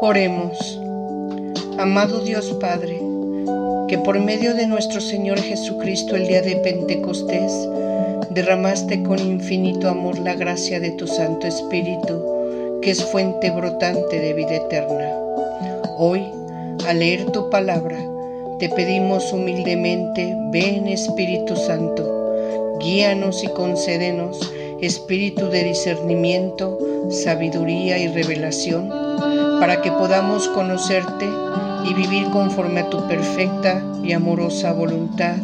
Oremos. Amado Dios Padre, que por medio de nuestro Señor Jesucristo el día de Pentecostés derramaste con infinito amor la gracia de tu Santo Espíritu, que es fuente brotante de vida eterna. Hoy, al leer tu palabra, te pedimos humildemente, ven Espíritu Santo, guíanos y concédenos espíritu de discernimiento, sabiduría y revelación, para que podamos conocerte y vivir conforme a tu perfecta y amorosa voluntad.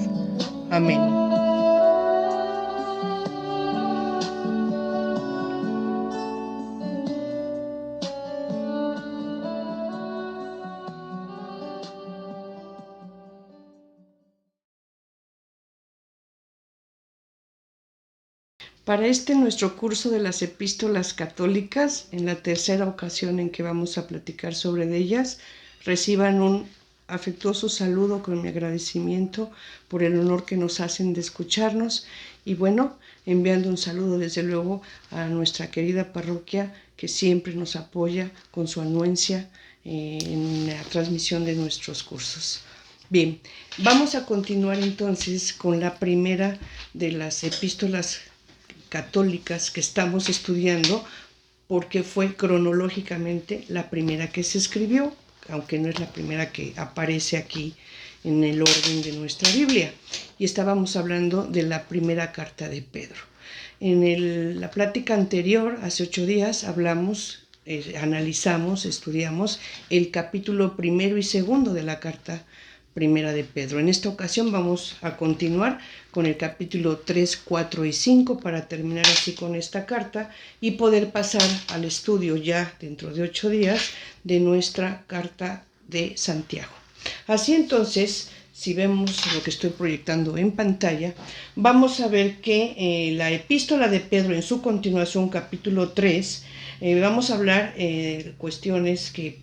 Amén. Para nuestro curso de las epístolas católicas, en la tercera ocasión en que vamos a platicar sobre ellas, reciban un afectuoso saludo con mi agradecimiento por el honor que nos hacen de escucharnos y bueno, enviando un saludo desde luego a nuestra querida parroquia que siempre nos apoya con su anuencia en la transmisión de nuestros cursos. Bien, vamos a continuar entonces con la primera de las epístolas católicas que estamos estudiando, porque fue cronológicamente la primera que se escribió, aunque no es la primera que aparece aquí en el orden de nuestra Biblia. Y estábamos hablando de la primera carta de Pedro. En la plática anterior, hace 8 días, analizamos, estudiamos el capítulo 1 y 2 de la carta primera de Pedro. En esta ocasión vamos a continuar con el capítulo 3, 4 y 5 para terminar así con esta carta y poder pasar al estudio ya dentro de 8 días de nuestra carta de Santiago. Así entonces, si vemos lo que estoy proyectando en pantalla, vamos a ver que la epístola de Pedro en su continuación, capítulo 3, vamos a hablar de cuestiones que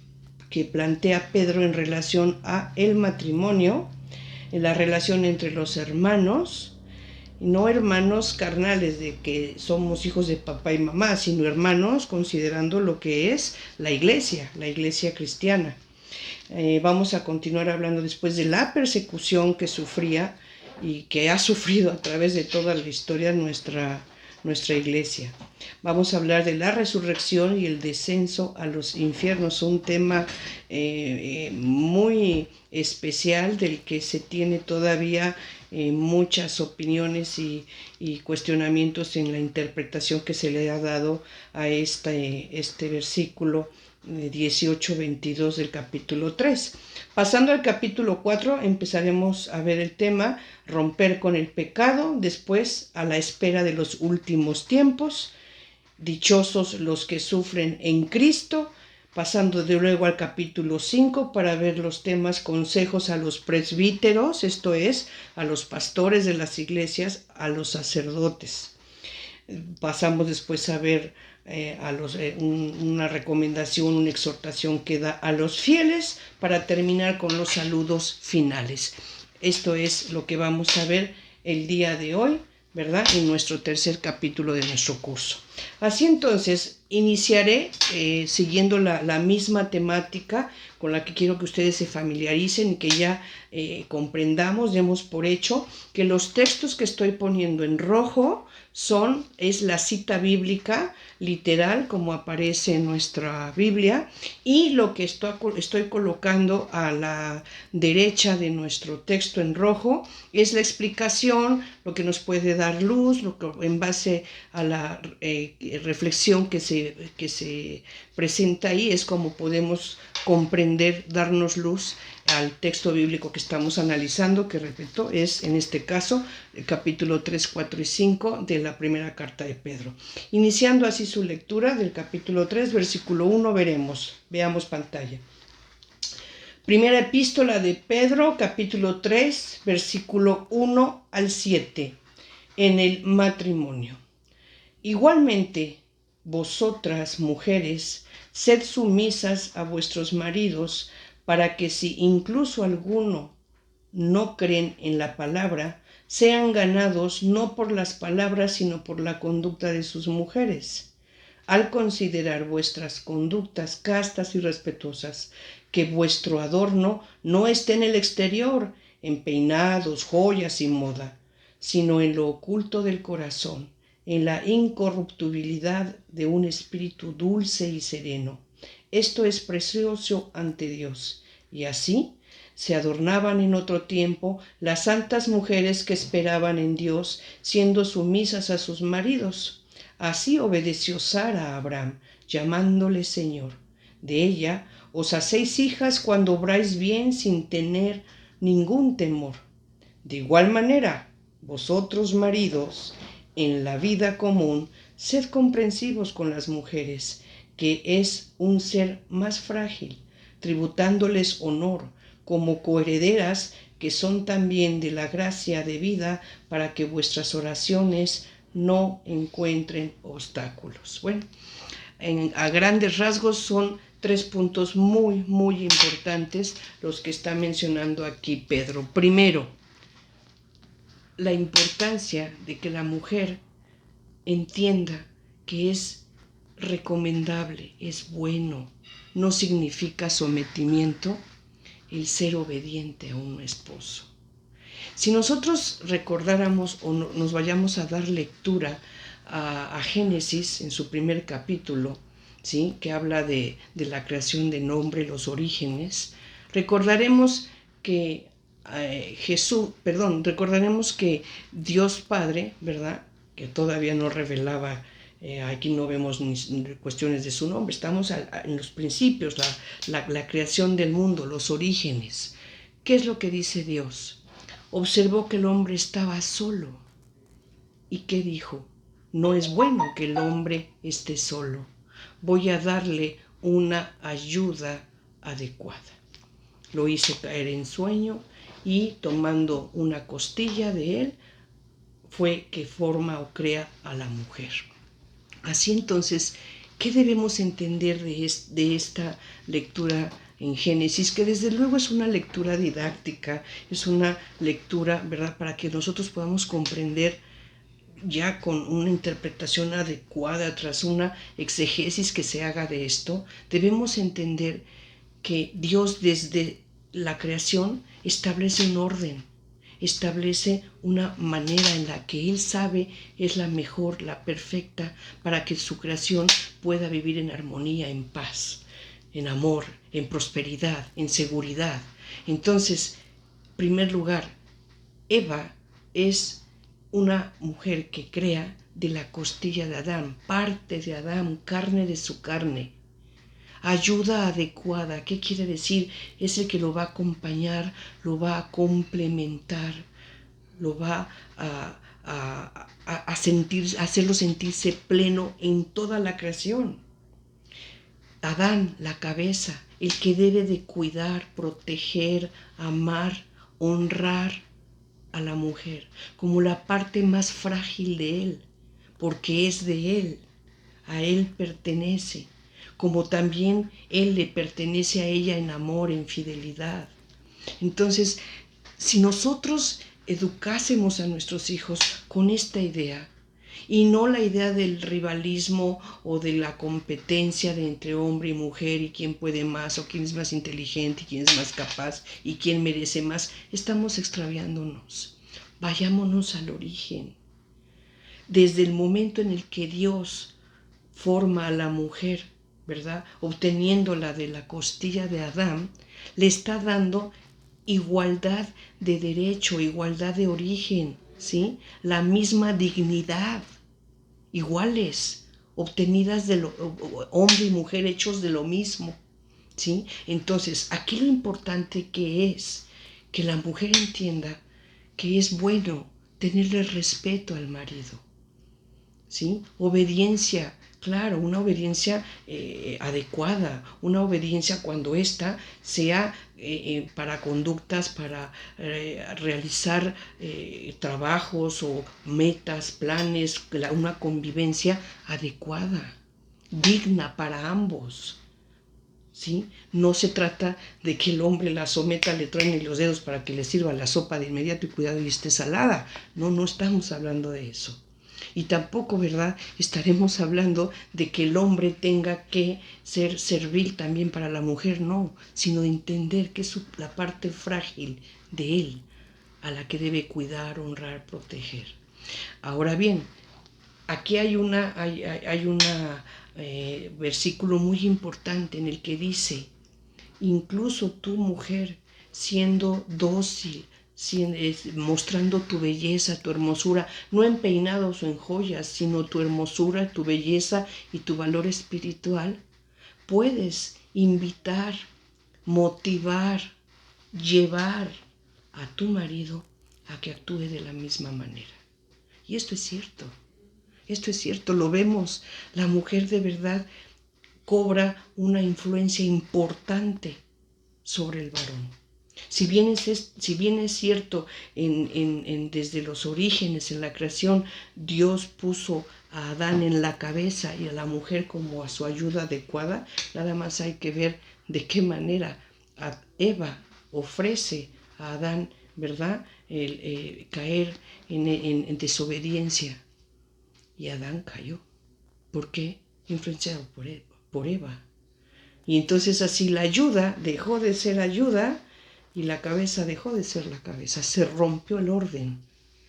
plantea Pedro en relación a el matrimonio, en la relación entre los hermanos, no hermanos carnales de que somos hijos de papá y mamá, sino hermanos considerando lo que es la iglesia cristiana. Vamos a continuar hablando después de la persecución que sufría y que ha sufrido a través de toda la historia nuestra iglesia. Vamos a hablar de la resurrección y el descenso a los infiernos, un tema muy especial del que se tiene todavía muchas opiniones y cuestionamientos en la interpretación que se le ha dado a este versículo 18-22 del capítulo 3. Pasando al capítulo 4, empezaremos a ver el tema romper con el pecado, después a la espera de los últimos tiempos, dichosos los que sufren en Cristo, pasando de luego al capítulo 5 para ver los temas consejos a los presbíteros, esto es, a los pastores de las iglesias, a los sacerdotes. Pasamos después a ver una recomendación, una exhortación que da a los fieles para terminar con los saludos finales. Esto es lo que vamos a ver el día de hoy, ¿verdad? En nuestro tercer capítulo de nuestro curso. Así entonces, iniciaré siguiendo la misma temática con la que quiero que ustedes se familiaricen y que ya comprendamos, demos por hecho que los textos que estoy poniendo en rojo es la cita bíblica literal como aparece en nuestra Biblia, y lo que estoy colocando a la derecha de nuestro texto en rojo es la explicación, lo que nos puede dar luz, lo que en base a la reflexión que se presenta ahí es como podemos comprender, darnos luz al texto bíblico que estamos analizando, que repito, es en este caso el capítulo 3, 4 y 5 de la primera carta de Pedro. Iniciando así su lectura del capítulo 3, versículo 1, veamos pantalla. Primera epístola de Pedro, capítulo 3, versículo 1 al 7, en el matrimonio. Igualmente, vosotras, mujeres, sed sumisas a vuestros maridos, para que si incluso alguno no creen en la palabra, sean ganados no por las palabras, sino por la conducta de sus mujeres. al considerar vuestras conductas castas y respetuosas, que vuestro adorno no esté en el exterior, en peinados, joyas y moda, sino en lo oculto del corazón, en la incorruptibilidad de un espíritu dulce y sereno. Esto es precioso ante Dios. Y así se adornaban en otro tiempo las santas mujeres que esperaban en Dios, siendo sumisas a sus maridos. Así obedeció Sara a Abraham, llamándole Señor. De ella os hacéis hijas cuando obráis bien sin tener ningún temor. De igual manera, vosotros maridos, en la vida común, sed comprensivos con las mujeres, que es un ser más frágil, tributándoles honor, como coherederas que son también de la gracia de vida, para que vuestras oraciones no encuentren obstáculos. Bueno, a grandes rasgos son 3 puntos muy, muy importantes los que está mencionando aquí Pedro. Primero, la importancia de que la mujer entienda que es recomendable, es bueno, no significa sometimiento el ser obediente a un esposo. Si nosotros recordáramos o nos vayamos a dar lectura a Génesis en su primer capítulo, ¿sí?, que habla de la creación del hombre, los orígenes, recordaremos que recordaremos que Dios Padre, ¿verdad?, que todavía no revelaba, aquí no vemos ni cuestiones de su nombre, estamos en los principios, la creación del mundo, los orígenes. ¿Qué es lo que dice Dios? Observó que el hombre estaba solo. ¿Y qué dijo? No es bueno que el hombre esté solo. Voy a darle una ayuda adecuada. Lo hizo caer en sueño y tomando una costilla de él, fue que forma o crea a la mujer. Así entonces, ¿qué debemos entender de esta lectura en Génesis? Que desde luego es una lectura didáctica, es una lectura, ¿verdad?, para que nosotros podamos comprender ya con una interpretación adecuada, tras una exegesis que se haga de esto. Debemos entender que Dios desde la creación establece un orden, establece una manera en la que Él sabe es la mejor, la perfecta, para que su creación pueda vivir en armonía, en paz, en amor, en prosperidad, en seguridad. Entonces, en primer lugar, Eva es una mujer que crea de la costilla de Adán, parte de Adán, carne de su carne. Ayuda adecuada, ¿qué quiere decir? Es el que lo va a acompañar, lo va a complementar, lo va a hacerlo sentirse pleno en toda la creación. Adán, la cabeza, el que debe de cuidar, proteger, amar, honrar a la mujer como la parte más frágil de él, porque es de él, a él pertenece, como también él le pertenece a ella en amor, en fidelidad. Entonces, si nosotros educásemos a nuestros hijos con esta idea, y no la idea del rivalismo o de la competencia de entre hombre y mujer y quién puede más o quién es más inteligente y quién es más capaz y quién merece más, estamos extraviándonos. Vayámonos al origen. Desde el momento en el que Dios forma a la mujer, ¿verdad?, obteniéndola de la costilla de Adán, le está dando igualdad de derecho, igualdad de origen, ¿sí?, la misma dignidad, iguales, obtenidas de hombre y mujer hechos de lo mismo, ¿sí? Entonces, aquí lo importante que es que la mujer entienda que es bueno tenerle respeto al marido, ¿sí? Obediencia, claro, una obediencia adecuada, una obediencia cuando ésta sea para conductas, para realizar trabajos o metas, planes, una convivencia adecuada, digna para ambos, ¿sí? No se trata de que el hombre la someta, le truene los dedos para que le sirva la sopa de inmediato y cuidado y esté salada. No, no estamos hablando de eso. Y tampoco, ¿verdad?, estaremos hablando de que el hombre tenga que ser servil también para la mujer, no, sino de entender que es la parte frágil de él, a la que debe cuidar, honrar, proteger. Ahora bien, aquí hay una versículo muy importante en el que dice, incluso tú, mujer, siendo dócil, mostrando tu belleza, tu hermosura, no en peinados o en joyas, sino tu hermosura, tu belleza y tu valor espiritual, puedes invitar, motivar, llevar a tu marido a que actúe de la misma manera. Y esto es cierto, lo vemos. La mujer de verdad cobra una influencia importante sobre el varón. Si bien es cierto, desde los orígenes, en la creación, Dios puso a Adán en la cabeza y a la mujer como a su ayuda adecuada, nada más hay que ver de qué manera Eva ofrece a Adán, ¿verdad?, caer en desobediencia. Y Adán cayó. ¿Por qué? Influenciado por Eva. Y entonces así la ayuda dejó de ser ayuda y la cabeza dejó de ser la cabeza. Se rompió el orden,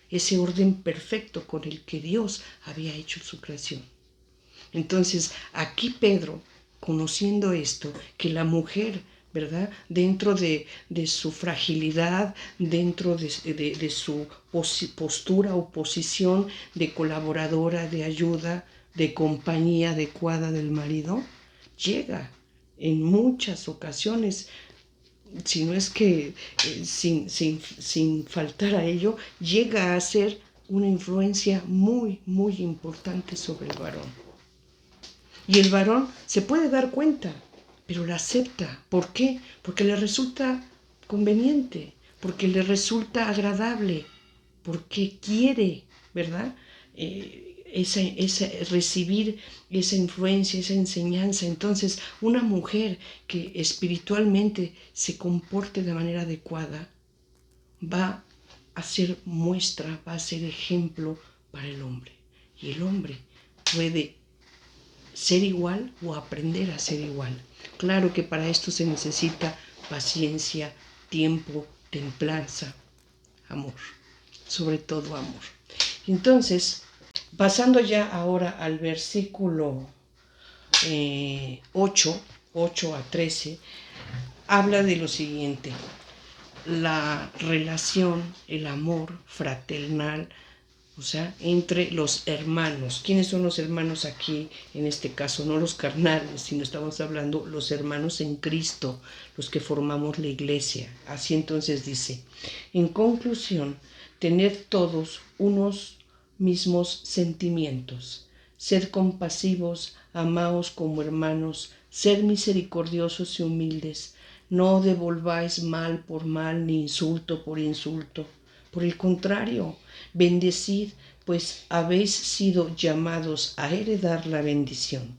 ese orden perfecto con el que Dios había hecho su creación. Entonces aquí Pedro, conociendo esto, que la mujer, ¿verdad?, dentro de su fragilidad, dentro de su postura o posición de colaboradora, de ayuda, de compañía adecuada del marido, llega en muchas ocasiones, si no es que sin faltar a ello, llega a ser una influencia muy, muy importante sobre el varón. Y el varón se puede dar cuenta, pero la acepta. ¿Por qué? Porque le resulta conveniente, porque le resulta agradable, porque quiere, ¿verdad?, recibir esa influencia, esa enseñanza. Entonces, una mujer que espiritualmente se comporte de manera adecuada va a ser muestra, va a ser ejemplo para el hombre. Y el hombre puede ser igual o aprender a ser igual. Claro que para esto se necesita paciencia, tiempo, templanza, amor, sobre todo amor. Entonces, pasando ya ahora al versículo 8 a 13, habla de lo siguiente: la relación, el amor fraternal, o sea, entre los hermanos. ¿Quiénes son los hermanos aquí? En este caso, no los carnales, sino estamos hablando los hermanos en Cristo, los que formamos la iglesia. Así entonces dice, en conclusión, tened todos unos mismos sentimientos, sed compasivos, amaos como hermanos, sed misericordiosos y humildes, no devolváis mal por mal ni insulto por insulto. Por el contrario, bendecid, pues habéis sido llamados a heredar la bendición.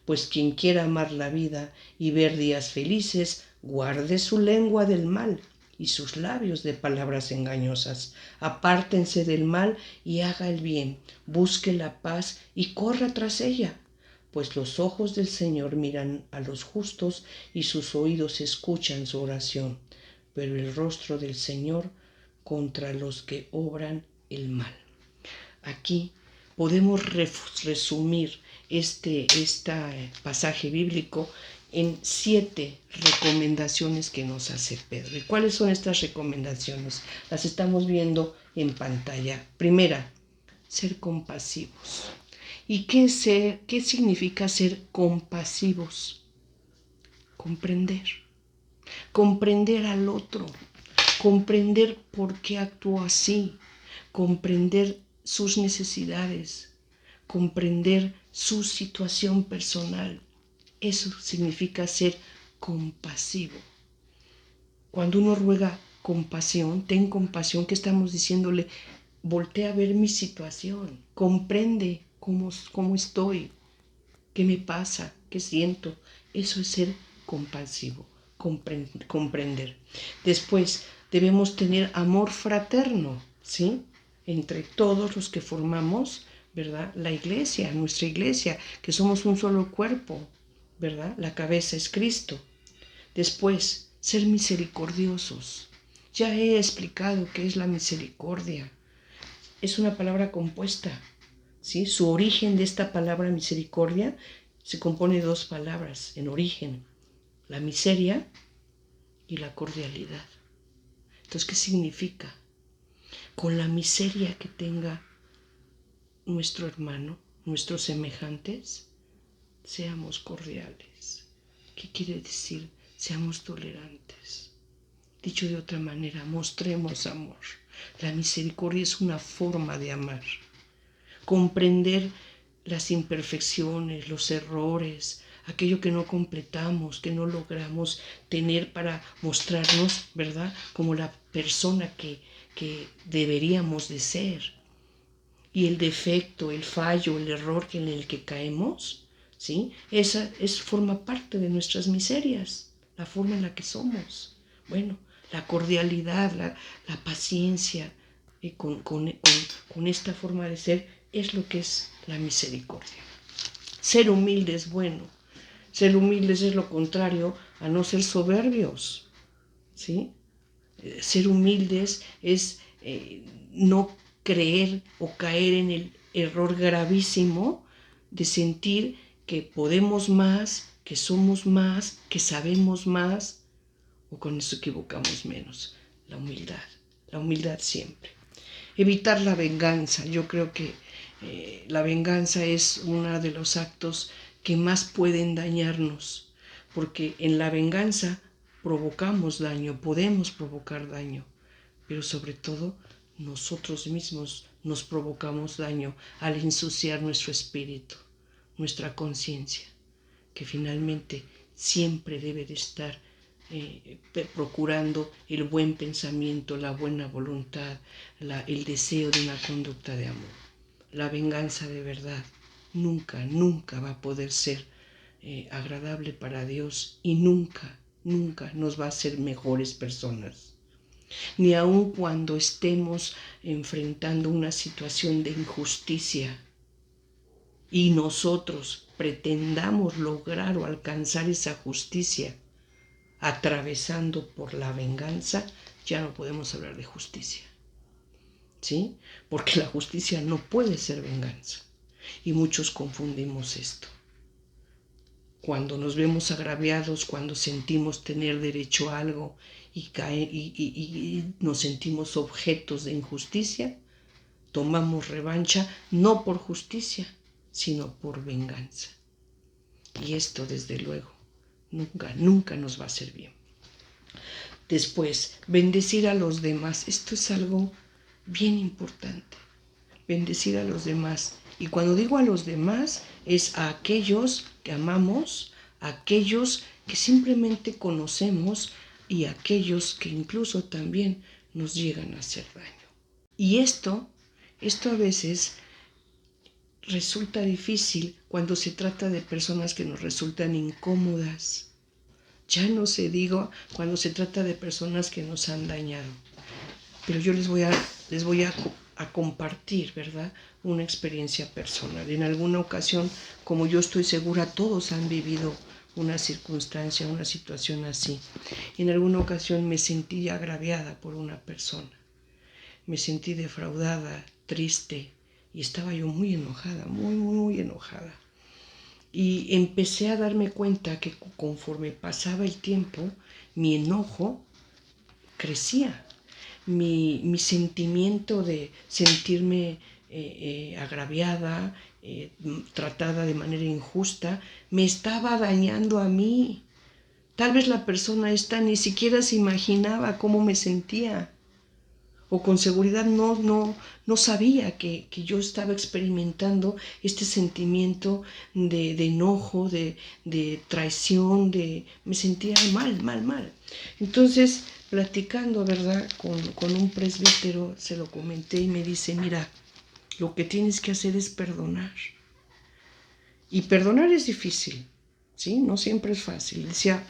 Pues quien quiera amar la vida y ver días felices, guarde su lengua del mal y sus labios de palabras engañosas. Apártense del mal y haga el bien, busque la paz y corra tras ella. Pues los ojos del Señor miran a los justos y sus oídos escuchan su oración, pero el rostro del Señor contra los que obran el mal. Aquí podemos resumir este pasaje bíblico en 7 recomendaciones que nos hace Pedro. ¿Y cuáles son estas recomendaciones? Las estamos viendo en pantalla. Primera, ser compasivos. ¿Y qué significa ser compasivos? Comprender al otro, comprender por qué actúa así, comprender sus necesidades, comprender su situación personal. Eso significa ser compasivo. Cuando uno ruega compasión, ten compasión, ¿qué estamos diciéndole? Voltea a ver mi situación, comprende cómo estoy, qué me pasa, qué siento. Eso es ser compasivo, comprender. Después, debemos tener amor fraterno, ¿sí?, entre todos los que formamos ¿verdad? La iglesia, nuestra iglesia, que somos un solo cuerpo, ¿verdad? La cabeza es Cristo. Después, ser misericordiosos. Ya he explicado qué es la misericordia. Es una palabra compuesta, ¿sí? Su origen de esta palabra misericordia se compone de dos palabras en origen, la miseria y la cordialidad. Entonces, ¿qué significa? Con la miseria que tenga nuestro hermano, nuestros semejantes, seamos cordiales. ¿Qué quiere decir? Seamos tolerantes. Dicho de otra manera, mostremos amor. La misericordia es una forma de amar. Comprender las imperfecciones, los errores, aquello que no completamos, que no logramos tener para mostrarnos, ¿verdad?, como la persona que deberíamos de ser. Y el defecto, el fallo, el error en el que caemos, ¿sí? Esa forma parte de nuestras miserias, la forma en la que somos. Bueno, la cordialidad, la paciencia, con esta forma de ser, es lo que es la misericordia. Ser humilde es bueno. Ser humildes es lo contrario a no ser soberbios, ¿sí? Ser humildes es no creer o caer en el error gravísimo de sentir que podemos más, que somos más, que sabemos más, o con eso equivocamos menos. La humildad siempre. Evitar la venganza. Yo creo que la venganza es uno de los actos que más pueden dañarnos, porque en la venganza provocamos daño, podemos provocar daño, pero sobre todo nosotros mismos nos provocamos daño al ensuciar nuestro espíritu, nuestra conciencia, que finalmente siempre debe de estar procurando el buen pensamiento, la buena voluntad, el deseo de una conducta de amor. La venganza de verdad nunca, nunca va a poder ser agradable para Dios y nunca, nunca nos va a hacer mejores personas. Ni aun cuando estemos enfrentando una situación de injusticia y nosotros pretendamos lograr o alcanzar esa justicia atravesando por la venganza, ya no podemos hablar de justicia, ¿sí? Porque la justicia no puede ser venganza. Y muchos confundimos esto. Cuando nos vemos agraviados, cuando sentimos tener derecho a algo y nos sentimos objetos de injusticia, tomamos revancha no por justicia, sino por venganza. Y esto, desde luego, nunca, nunca nos va a hacer bien. Después, bendecir a los demás. Esto es algo bien importante. Bendecir a los demás. Y cuando digo a los demás, es a aquellos que amamos, a aquellos que simplemente conocemos y a aquellos que incluso también nos llegan a hacer daño. Y esto a veces resulta difícil cuando se trata de personas que nos resultan incómodas. Ya no se digo cuando se trata de personas que nos han dañado. Pero yo les voy a compartir, ¿verdad?, una experiencia personal. En alguna ocasión, como yo estoy segura, todos han vivido una circunstancia, una situación así. En alguna ocasión me sentí agraviada por una persona. Me sentí defraudada, triste, y estaba yo muy enojada, muy, muy, muy enojada. Y empecé a darme cuenta que conforme pasaba el tiempo, mi enojo crecía. Mi sentimiento de sentirme agraviada, tratada de manera injusta, me estaba dañando a mí. Tal vez la persona esta ni siquiera se imaginaba cómo me sentía. O con seguridad no sabía que yo estaba experimentando este sentimiento de enojo, de traición, me sentía mal. Entonces, platicando, ¿verdad?, con un presbítero, se lo comenté y me dice, mira, lo que tienes que hacer es perdonar. Y perdonar es difícil, ¿sí? No siempre es fácil. Decía,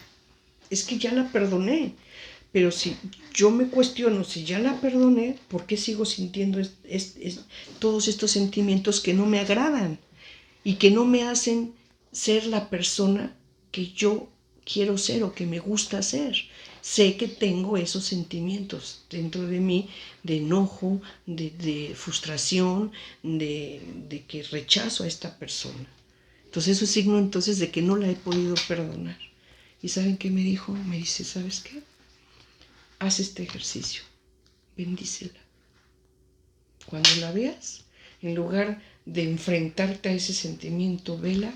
es que ya la perdoné, Pero si yo me cuestiono, si ya la perdoné, ¿por qué sigo sintiendo todos estos sentimientos que no me agradan y que no me hacen ser la persona que yo quiero ser o que me gusta ser? Sé que tengo esos sentimientos dentro de mí de enojo, de frustración, de que rechazo a esta persona. Entonces eso es signo entonces de que no la he podido perdonar. ¿Y saben qué me dijo? Me dice, ¿sabes qué? Haz este ejercicio, bendícela. Cuando la veas, en lugar de enfrentarte a ese sentimiento, vela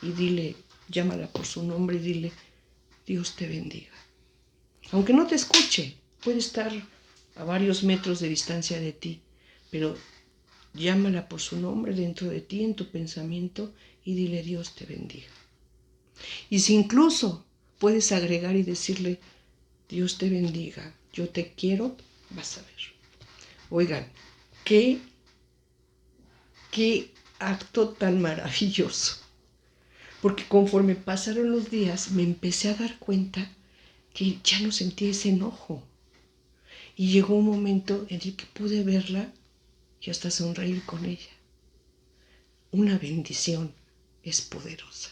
y dile, llámala por su nombre y dile, Dios te bendiga. Aunque no te escuche, puede estar a varios metros de distancia de ti, pero llámala por su nombre dentro de ti, en tu pensamiento, y dile, Dios te bendiga. Y si incluso puedes agregar y decirle, Dios te bendiga, yo te quiero, vas a ver. Oigan, qué acto tan maravilloso. Porque conforme pasaron los días, me empecé a dar cuenta que ya no sentía ese enojo. Y llegó un momento en el que pude verla y hasta sonreír con ella. Una bendición es poderosa.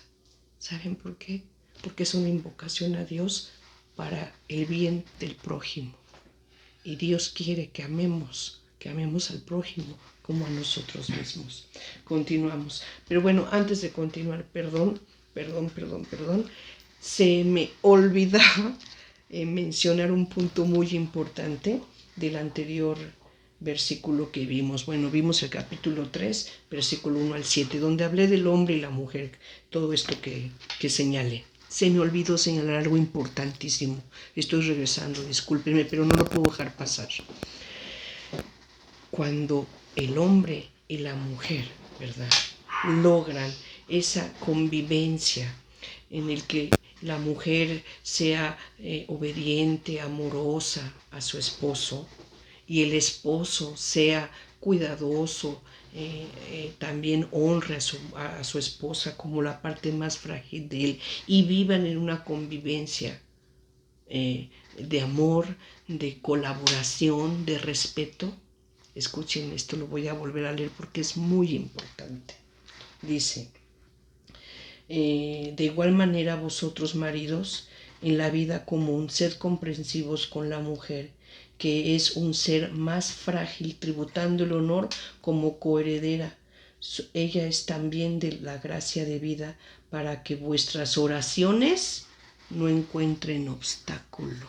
¿Saben por qué? Porque es una invocación a Dios para el bien del prójimo. Y Dios quiere que amemos al prójimo como a nosotros mismos. Continuamos. Pero bueno, antes de continuar, perdón, se me olvidaba mencionar un punto muy importante del anterior versículo que vimos. Bueno, vimos el capítulo 3, versículo 1 al 7, donde hablé del hombre y la mujer, todo esto que señalé. Se me olvidó señalar algo importantísimo. Estoy regresando, discúlpenme, pero no lo puedo dejar pasar. Cuando el hombre y la mujer, ¿verdad?, logran esa convivencia en el que la mujer sea obediente, amorosa a su esposo y el esposo sea cuidadoso, también honre a su esposa como la parte más frágil de él y vivan en una convivencia de amor, de colaboración, de respeto. Escuchen, esto lo voy a volver a leer porque es muy importante. Dice, de igual manera vosotros maridos, en la vida común, sed comprensivos con la mujer, que es un ser más frágil, tributando el honor como coheredera. Ella es también de la gracia de vida, para que vuestras oraciones no encuentren obstáculo.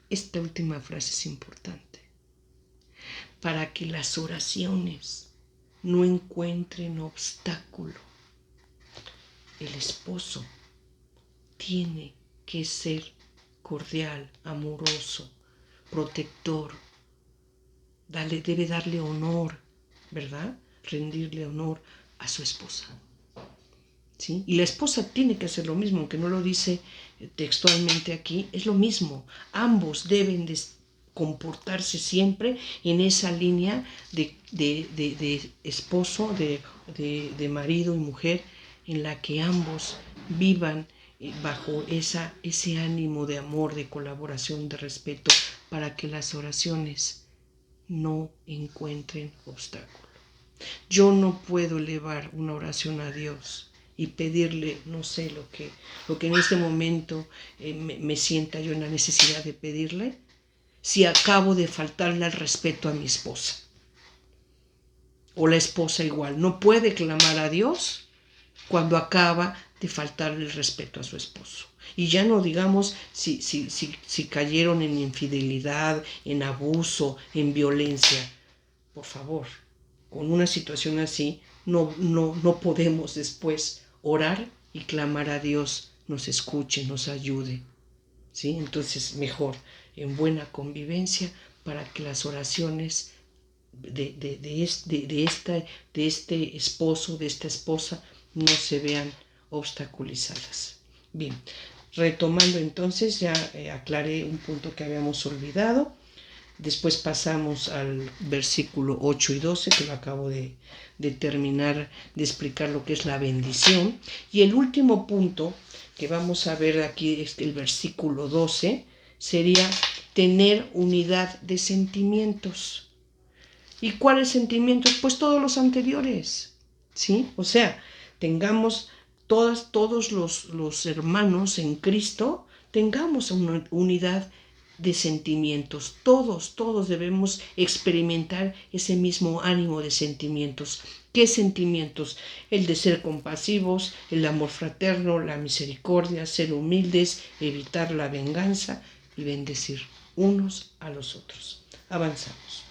Esta última frase es importante. Para que las oraciones no encuentren obstáculo. El esposo tiene que ser cordial, amoroso, protector. Debe darle honor, ¿verdad? Rendirle honor a su esposa. ¿Sí? Y la esposa tiene que hacer lo mismo, aunque no lo dice textualmente aquí, es lo mismo. Ambos deben de comportarse siempre en esa línea de esposo, de marido y mujer, en la que ambos vivan bajo ese ánimo de amor, de colaboración, de respeto, para que las oraciones no encuentren obstáculo. Yo no puedo elevar una oración a Dios y pedirle, no sé, lo que en este momento me sienta yo en la necesidad de pedirle, si acabo de faltarle al respeto a mi esposa. O la esposa igual, no puede clamar a Dios cuando acaba de faltarle el respeto a su esposo. Y ya no digamos si cayeron en infidelidad, en abuso, en violencia. Por favor, con una situación así no podemos después orar y clamar a Dios nos escuche, nos ayude. ¿Sí? Entonces, mejor en buena convivencia para que las oraciones de este esposo, de esta esposa, no se vean obstaculizadas. Bien, retomando entonces, ya aclaré un punto que habíamos olvidado. Después pasamos al versículo 8 y 12, que lo acabo de terminar de explicar lo que es la bendición. Y el último punto que vamos a ver aquí es el versículo 12, sería tener unidad de sentimientos. ¿Y cuáles sentimientos? Pues todos los anteriores, ¿sí? O sea, tengamos todos los hermanos en Cristo, tengamos una unidad de sentimientos. Todos debemos experimentar ese mismo ánimo de sentimientos. ¿Qué sentimientos? El de ser compasivos, el amor fraterno, la misericordia, ser humildes, evitar la venganza y bendecir unos a los otros. Avanzamos.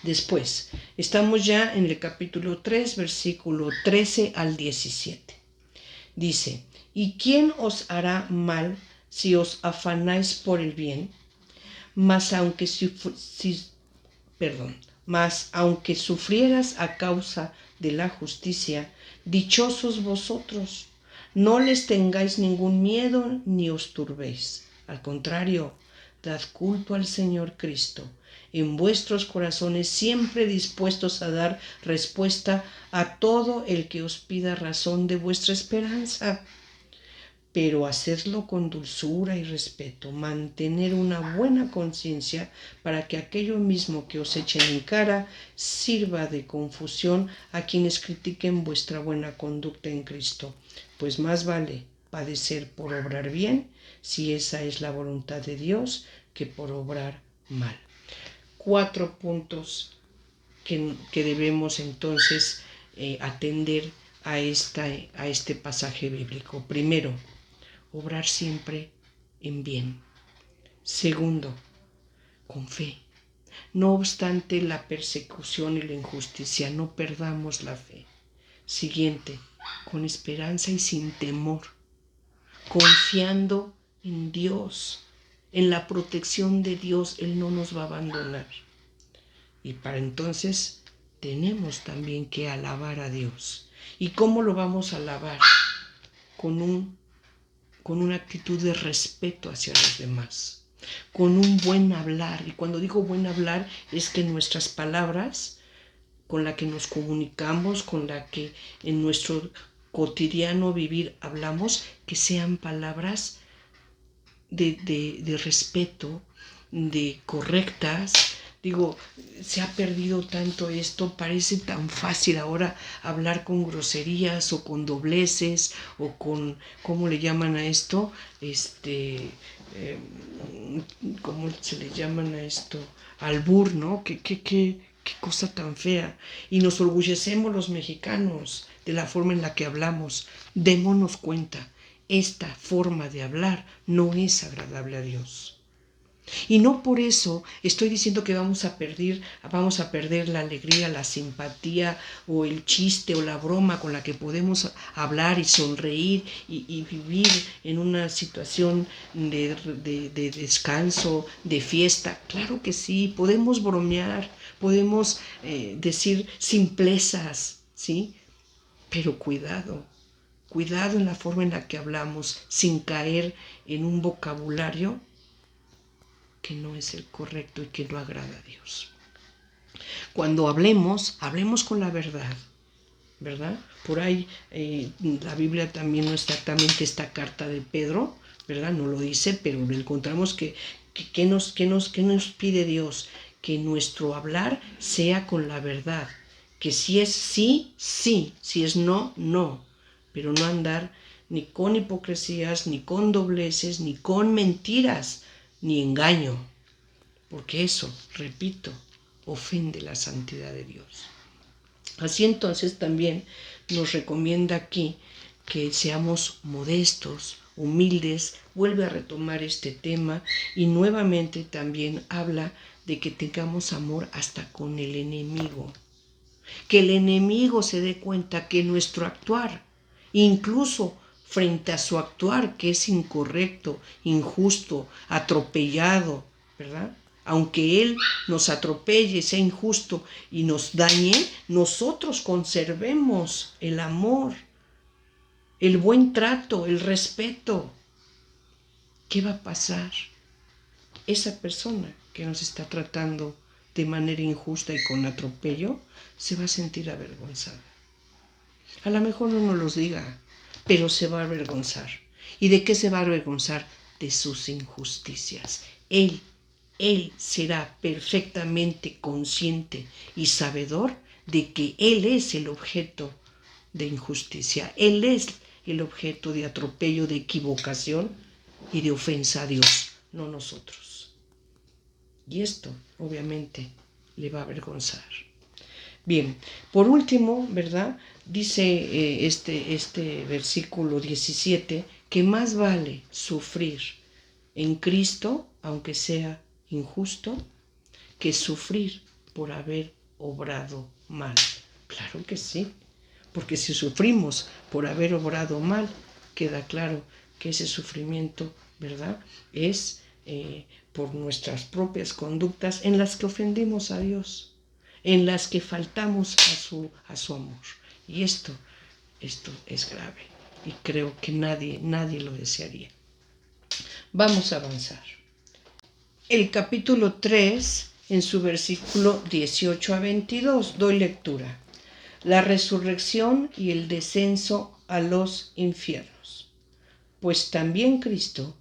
Después, estamos ya en el capítulo 3, versículo 13 al 17. Dice, ¿y quién os hará mal si os afanáis por el bien? Mas aunque sufrieras a causa de la justicia, dichosos vosotros. No les tengáis ningún miedo ni os turbéis. Al contrario, dad culto al Señor Cristo en vuestros corazones, siempre dispuestos a dar respuesta a todo el que os pida razón de vuestra esperanza. Pero hacedlo con dulzura y respeto, mantener una buena conciencia para que aquello mismo que os echen en cara sirva de confusión a quienes critiquen vuestra buena conducta en Cristo, pues más vale padecer por obrar bien, si esa es la voluntad de Dios, que por obrar mal. 4 puntos que debemos entonces atender a este pasaje bíblico. Primero, obrar siempre en bien. Segundo, con fe. No obstante la persecución y la injusticia, no perdamos la fe. Siguiente, con esperanza y sin temor, confiando en Dios, en la protección de Dios. Él no nos va a abandonar. Y para entonces tenemos también que alabar a Dios. ¿Y cómo lo vamos a alabar? Con una actitud de respeto hacia los demás, con un buen hablar. Y cuando digo buen hablar, es que nuestras palabras, con la que nos comunicamos, con la que en nuestro cotidiano vivir hablamos, que sean palabras de respeto, de correctas. Digo, se ha perdido tanto esto, parece tan fácil ahora hablar con groserías o con dobleces o con, ¿cómo le llaman a esto? ¿Cómo se le llaman a esto? Albur, ¿no? ¿Qué cosa tan fea. Y nos orgullecemos los mexicanos de la forma en la que hablamos. Démonos cuenta, esta forma de hablar no es agradable a Dios. Y no por eso estoy diciendo que vamos a perder la alegría, la simpatía o el chiste o la broma con la que podemos hablar y sonreír y vivir en una situación de descanso, de fiesta. Claro que sí, podemos bromear, podemos decir simplezas, ¿sí? Pero cuidado en la forma en la que hablamos, sin caer en un vocabulario que no es el correcto y que no agrada a Dios. Cuando hablemos con la verdad, ¿verdad? Por ahí la Biblia también no exactamente esta carta de Pedro, ¿verdad? No lo dice, pero encontramos que nos pide Dios, que nuestro hablar sea con la verdad, que si es sí, sí, si es no, no, pero no andar ni con hipocresías, ni con dobleces, ni con mentiras, ni engaño, porque eso, repito, ofende la santidad de Dios. Así entonces también nos recomienda aquí que seamos modestos, humildes, vuelve a retomar este tema y nuevamente también habla de que tengamos amor hasta con el enemigo. Que el enemigo se dé cuenta que nuestro actuar, incluso frente a su actuar que es incorrecto, injusto, atropellado, ¿verdad? Aunque Él nos atropelle, sea injusto y nos dañe, nosotros conservemos el amor, el buen trato, el respeto. ¿Qué va a pasar? Esa persona que nos está tratando de manera injusta y con atropello se va a sentir avergonzada. A lo mejor no nos los diga, pero se va a avergonzar. ¿Y de qué se va a avergonzar? de sus injusticias. Él será perfectamente consciente y sabedor de que Él es el objeto de injusticia. Él es el objeto de atropello, de equivocación y de ofensa a Dios, no nosotros. Y esto, obviamente, le va a avergonzar. Bien, por último, ¿verdad? Dice este versículo 17 que más vale sufrir en Cristo, aunque sea injusto, que sufrir por haber obrado mal. Claro que sí, porque si sufrimos por haber obrado mal, queda claro que ese sufrimiento, ¿verdad?, es por nuestras propias conductas en las que ofendimos a Dios, en las que faltamos a su amor. Y esto es grave y creo que nadie lo desearía. Vamos a avanzar. El capítulo 3, en su versículo 18 a 22, doy lectura. La resurrección y el descenso a los infiernos. Pues también Cristo,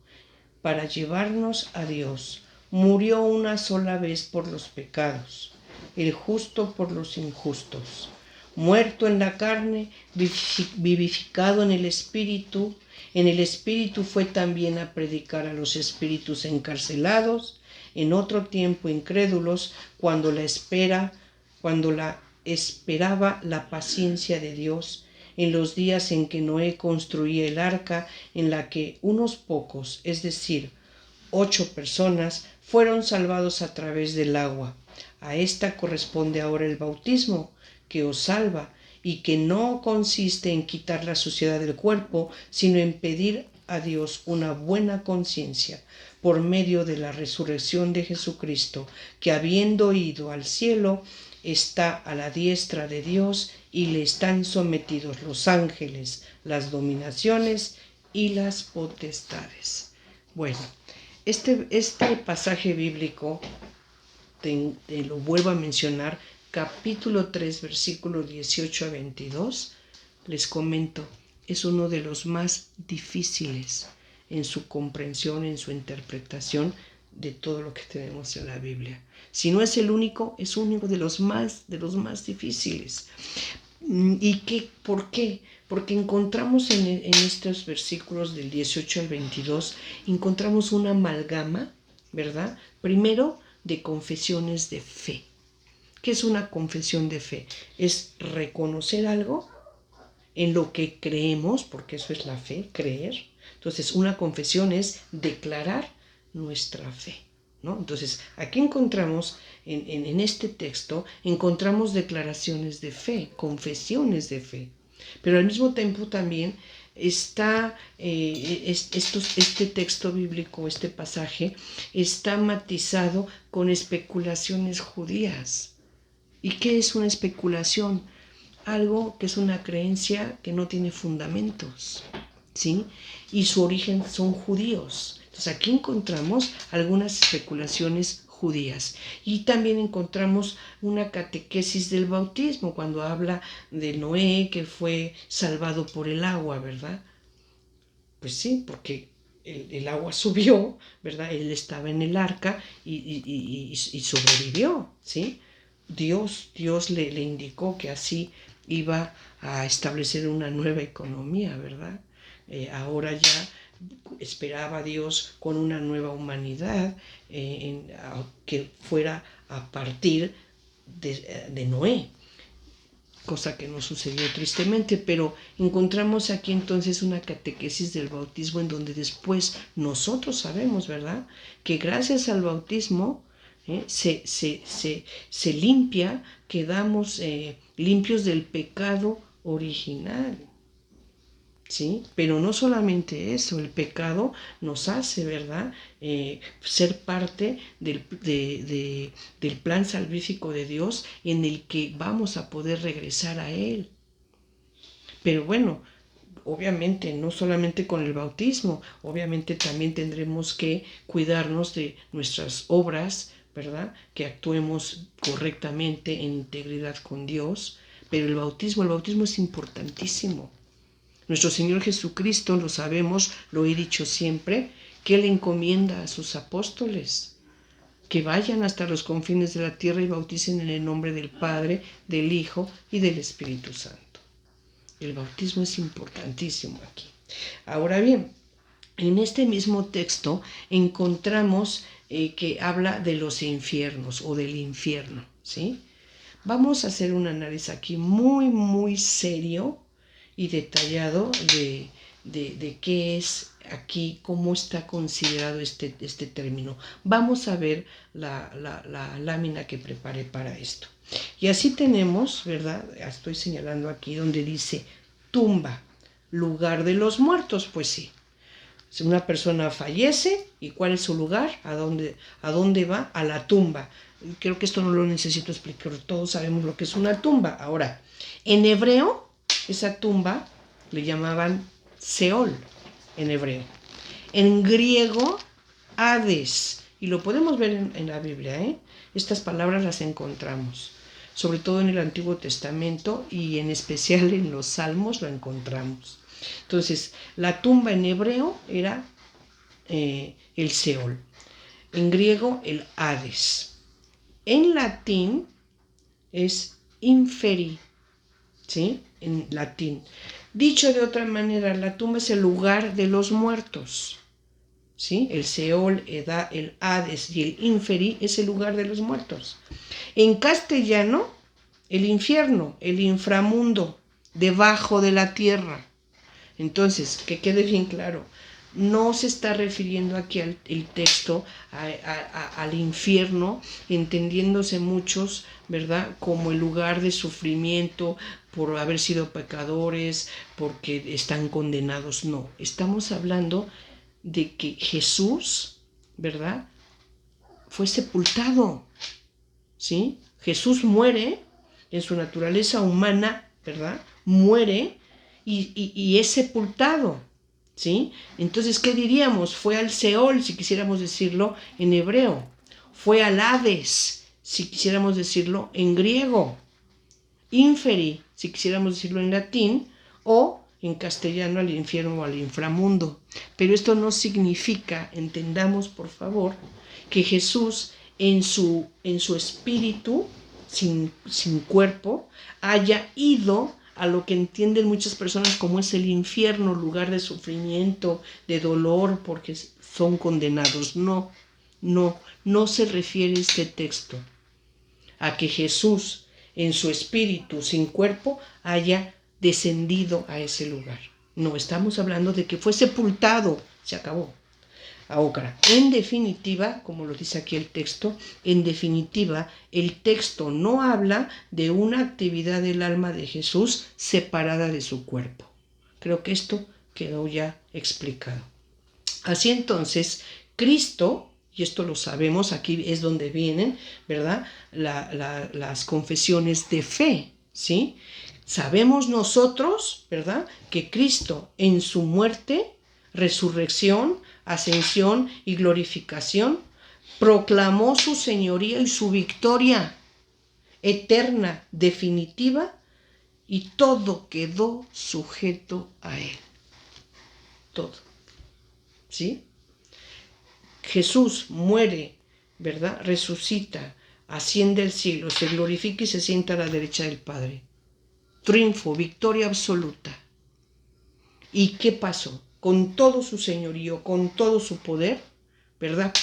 para llevarnos a Dios, murió una sola vez por los pecados, el justo por los injustos, muerto en la carne, vivificado en el Espíritu fue también a predicar a los espíritus encarcelados, en otro tiempo incrédulos, cuando la esperaba la paciencia de Dios, en los días en que Noé construía el arca, en la que unos pocos, es decir, 8 personas, fueron salvados a través del agua. A esta corresponde ahora el bautismo, que os salva, y que no consiste en quitar la suciedad del cuerpo, sino en pedir a Dios una buena conciencia por medio de la resurrección de Jesucristo, que habiendo ido al cielo, está a la diestra de Dios y le están sometidos los ángeles, las dominaciones y las potestades. Bueno, este pasaje bíblico, te lo vuelvo a mencionar, capítulo 3, versículo 18 a 22, les comento, es uno de los más difíciles en su comprensión, en su interpretación de todo lo que tenemos en la Biblia. Si no es el único, es uno de los más difíciles. ¿Y por qué? Porque encontramos en estos versículos del 18 al 22, encontramos una amalgama, ¿verdad? Primero, de confesiones de fe. ¿Qué es una confesión de fe? Es reconocer algo en lo que creemos, porque eso es la fe, creer. Entonces, una confesión es declarar nuestra fe, ¿no? Entonces, aquí encontramos, en este texto, encontramos declaraciones de fe, confesiones de fe. Pero al mismo tiempo también está este texto bíblico, este pasaje, está matizado con especulaciones judías. ¿Y qué es una especulación? Algo que es una creencia que no tiene fundamentos, ¿sí? Y su origen son judíos. Entonces aquí encontramos algunas especulaciones judías. Y también encontramos una catequesis del bautismo, cuando habla de Noé que fue salvado por el agua, ¿verdad? Pues sí, porque el agua subió, ¿verdad? Él estaba en el arca y sobrevivió, ¿sí? Dios le indicó que así iba a establecer una nueva economía, ¿verdad? Ahora ya esperaba Dios con una nueva humanidad que fuera a partir de Noé, cosa que no sucedió tristemente, pero encontramos aquí entonces una catequesis del bautismo en donde después nosotros sabemos, ¿verdad?, que gracias al bautismo se limpia, quedamos limpios del pecado original, ¿sí? Pero no solamente eso, el pecado nos hace, ¿verdad?, ser parte del plan salvífico de Dios, en el que vamos a poder regresar a Él. Pero bueno, obviamente no solamente con el bautismo, obviamente también tendremos que cuidarnos de nuestras obras, ¿verdad?, que actuemos correctamente en integridad con Dios. Pero el bautismo es importantísimo. Nuestro Señor Jesucristo, lo sabemos, lo he dicho siempre, ¿Qué le encomienda a sus apóstoles? Que vayan hasta los confines de la tierra y bauticen en el nombre del Padre, del Hijo y del Espíritu Santo. El bautismo es importantísimo aquí. Ahora bien, en este mismo texto encontramos que habla de los infiernos o del infierno, ¿sí? Vamos a hacer un análisis aquí muy serio y detallado de qué es aquí, cómo está considerado este término. Vamos a ver la lámina que preparé para esto. Y así tenemos, ¿verdad? Estoy señalando aquí donde dice tumba, lugar de los muertos, pues sí. Si una persona fallece, ¿y cuál es su lugar? ¿A dónde va? A la tumba. Creo que esto no lo necesito explicar, todos sabemos lo que es una tumba. Ahora, en hebreo, esa tumba le llamaban Seol, en hebreo. En griego, Hades, y lo podemos ver en la Biblia, ¿eh? Estas palabras las encontramos, sobre todo en el Antiguo Testamento y en especial en los Salmos lo encontramos. Entonces, la tumba en hebreo era el Seol, en griego el Hades. En latín es inferi, ¿sí? En latín. Dicho de otra manera, la tumba es el lugar de los muertos, ¿sí? El Seol, el Hades y el inferi es el lugar de los muertos. En castellano, el infierno, el inframundo, debajo de la tierra. Entonces, que quede bien claro, no se está refiriendo aquí el texto al infierno, entendiéndose muchos, ¿verdad?, como el lugar de sufrimiento por haber sido pecadores, porque están condenados. No, estamos hablando de que Jesús, ¿verdad?, fue sepultado, ¿sí? Jesús muere en su naturaleza humana, ¿verdad? Muere y es sepultado, ¿sí? Entonces, ¿qué diríamos? Fue al Seol, si quisiéramos decirlo en hebreo. Fue al Hades, si quisiéramos decirlo en griego. Inferi, si quisiéramos decirlo en latín, o en castellano al infierno o al inframundo. Pero esto no significa, entendamos por favor, que Jesús en su espíritu, sin cuerpo, haya ido a lo que entienden muchas personas como es el infierno, lugar de sufrimiento, de dolor, porque son condenados. No se refiere este texto a que Jesús en su espíritu sin cuerpo haya descendido a ese lugar. No, estamos hablando de que fue sepultado, se acabó. Ahora, en definitiva, como lo dice aquí el texto, en definitiva, el texto no habla de una actividad del alma de Jesús separada de su cuerpo. Creo que esto quedó ya explicado. Así entonces, Cristo, y esto lo sabemos, aquí es donde vienen, ¿verdad?, las confesiones de fe, ¿sí? Sabemos nosotros, ¿verdad?, que Cristo en su muerte, resurrección, ascensión y glorificación, proclamó su señoría y su victoria eterna, definitiva, y todo quedó sujeto a Él. Todo. ¿Sí? Jesús muere, ¿verdad? Resucita, asciende al cielo, se glorifica y se sienta a la derecha del Padre. Triunfo, victoria absoluta. ¿Y qué pasó? Con todo su señorío, con todo su poder, ¿verdad?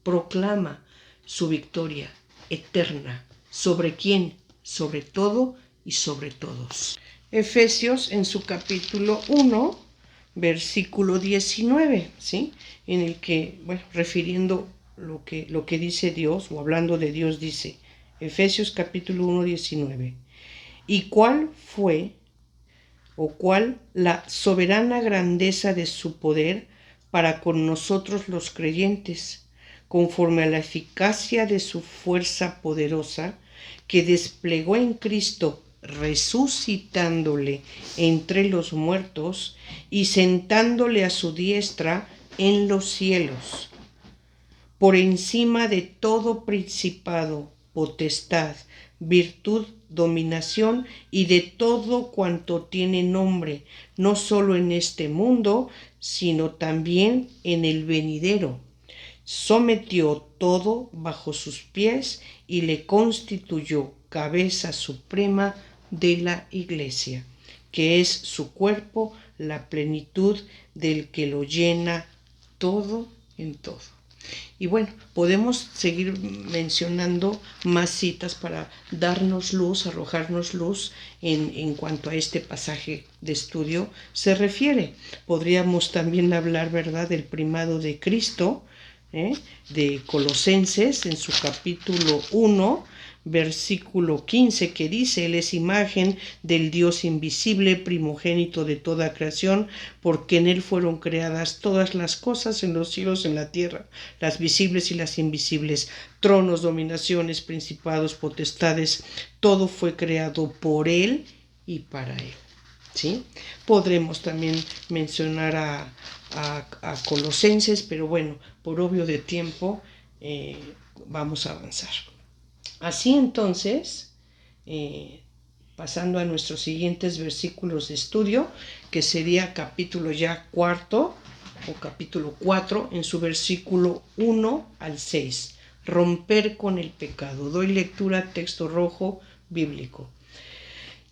Proclama su victoria eterna. ¿Sobre quién? Sobre todo y sobre todos. Efesios en su capítulo 1, versículo 19, ¿sí? En el que, bueno, refiriendo lo que dice Dios, o hablando de Dios, dice, Efesios capítulo 1, 19. ¿Y cuál fue o cuál la soberana grandeza de su poder para con nosotros los creyentes, conforme a la eficacia de su fuerza poderosa, que desplegó en Cristo, resucitándole entre los muertos y sentándole a su diestra en los cielos, por encima de todo principado, potestad, virtud dominación y de todo cuanto tiene nombre, no solo en este mundo, sino también en el venidero. Sometió todo bajo sus pies y le constituyó cabeza suprema de la Iglesia, que es su cuerpo, la plenitud del que lo llena todo en todo. Y bueno, podemos seguir mencionando más citas para darnos luz, arrojarnos luz en cuanto a este pasaje de estudio se refiere. Podríamos también hablar, ¿verdad?, del primado de Cristo, de Colosenses, en su capítulo 1, versículo 15, que dice: Él es imagen del Dios invisible, primogénito de toda creación, porque en Él fueron creadas todas las cosas en los cielos y en la tierra, las visibles y las invisibles, tronos, dominaciones, principados, potestades, todo fue creado por Él y para Él. ¿Sí? Podremos también mencionar a Colosenses, pero bueno, por obvio de tiempo, vamos a avanzar. Así entonces, pasando a nuestros siguientes versículos de estudio, que sería capítulo ya cuarto o capítulo 4, en su versículo 1 al 6, romper con el pecado. Doy lectura, texto rojo bíblico.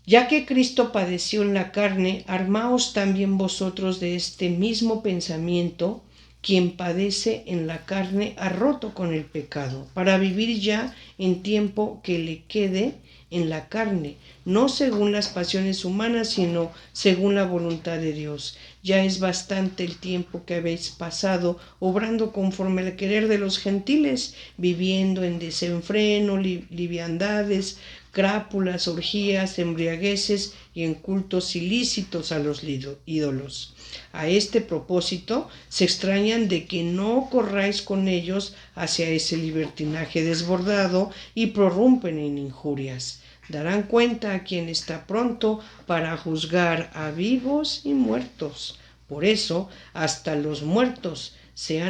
Ya que Cristo padeció en la carne, armaos también vosotros de este mismo pensamiento. Quien padece en la carne ha roto con el pecado, para vivir ya en tiempo que le quede en la carne, no según las pasiones humanas, sino según la voluntad de Dios. Ya es bastante el tiempo que habéis pasado obrando conforme al querer de los gentiles, viviendo en desenfreno, liviandades, crápulas, orgías, embriagueces y en cultos ilícitos a los ídolos. A este propósito se extrañan de que no corráis con ellos hacia ese libertinaje desbordado y prorrumpen en injurias. Darán cuenta a quien está pronto para juzgar a vivos y muertos. Por eso, hasta a los muertos se ha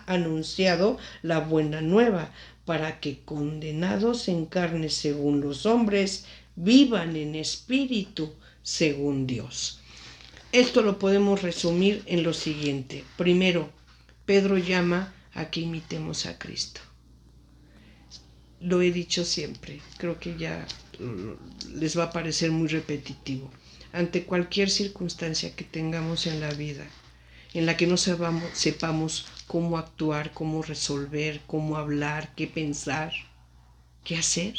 anunciado la buena nueva, para que condenados en carne según los hombres, vivan en espíritu según Dios. Esto lo podemos resumir en lo siguiente. Primero, Pedro llama a que imitemos a Cristo. Lo he dicho siempre, creo que ya les va a parecer muy repetitivo. Ante cualquier circunstancia que tengamos en la vida, en la que no sepamos cómo actuar, cómo resolver, cómo hablar, qué pensar, qué hacer,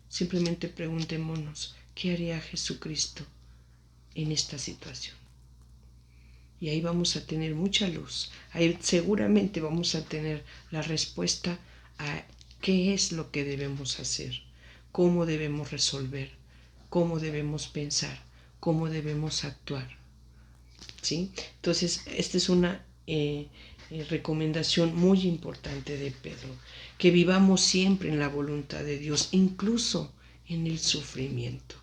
simplemente preguntémonos, ¿qué haría Jesucristo en esta situación? Y ahí vamos a tener mucha luz. Ahí seguramente vamos a tener la respuesta a qué es lo que debemos hacer, cómo debemos resolver, cómo debemos pensar, cómo debemos actuar. ¿Sí? Entonces, esta es una recomendación muy importante de Pedro, que vivamos siempre en la voluntad de Dios, incluso en el sufrimiento.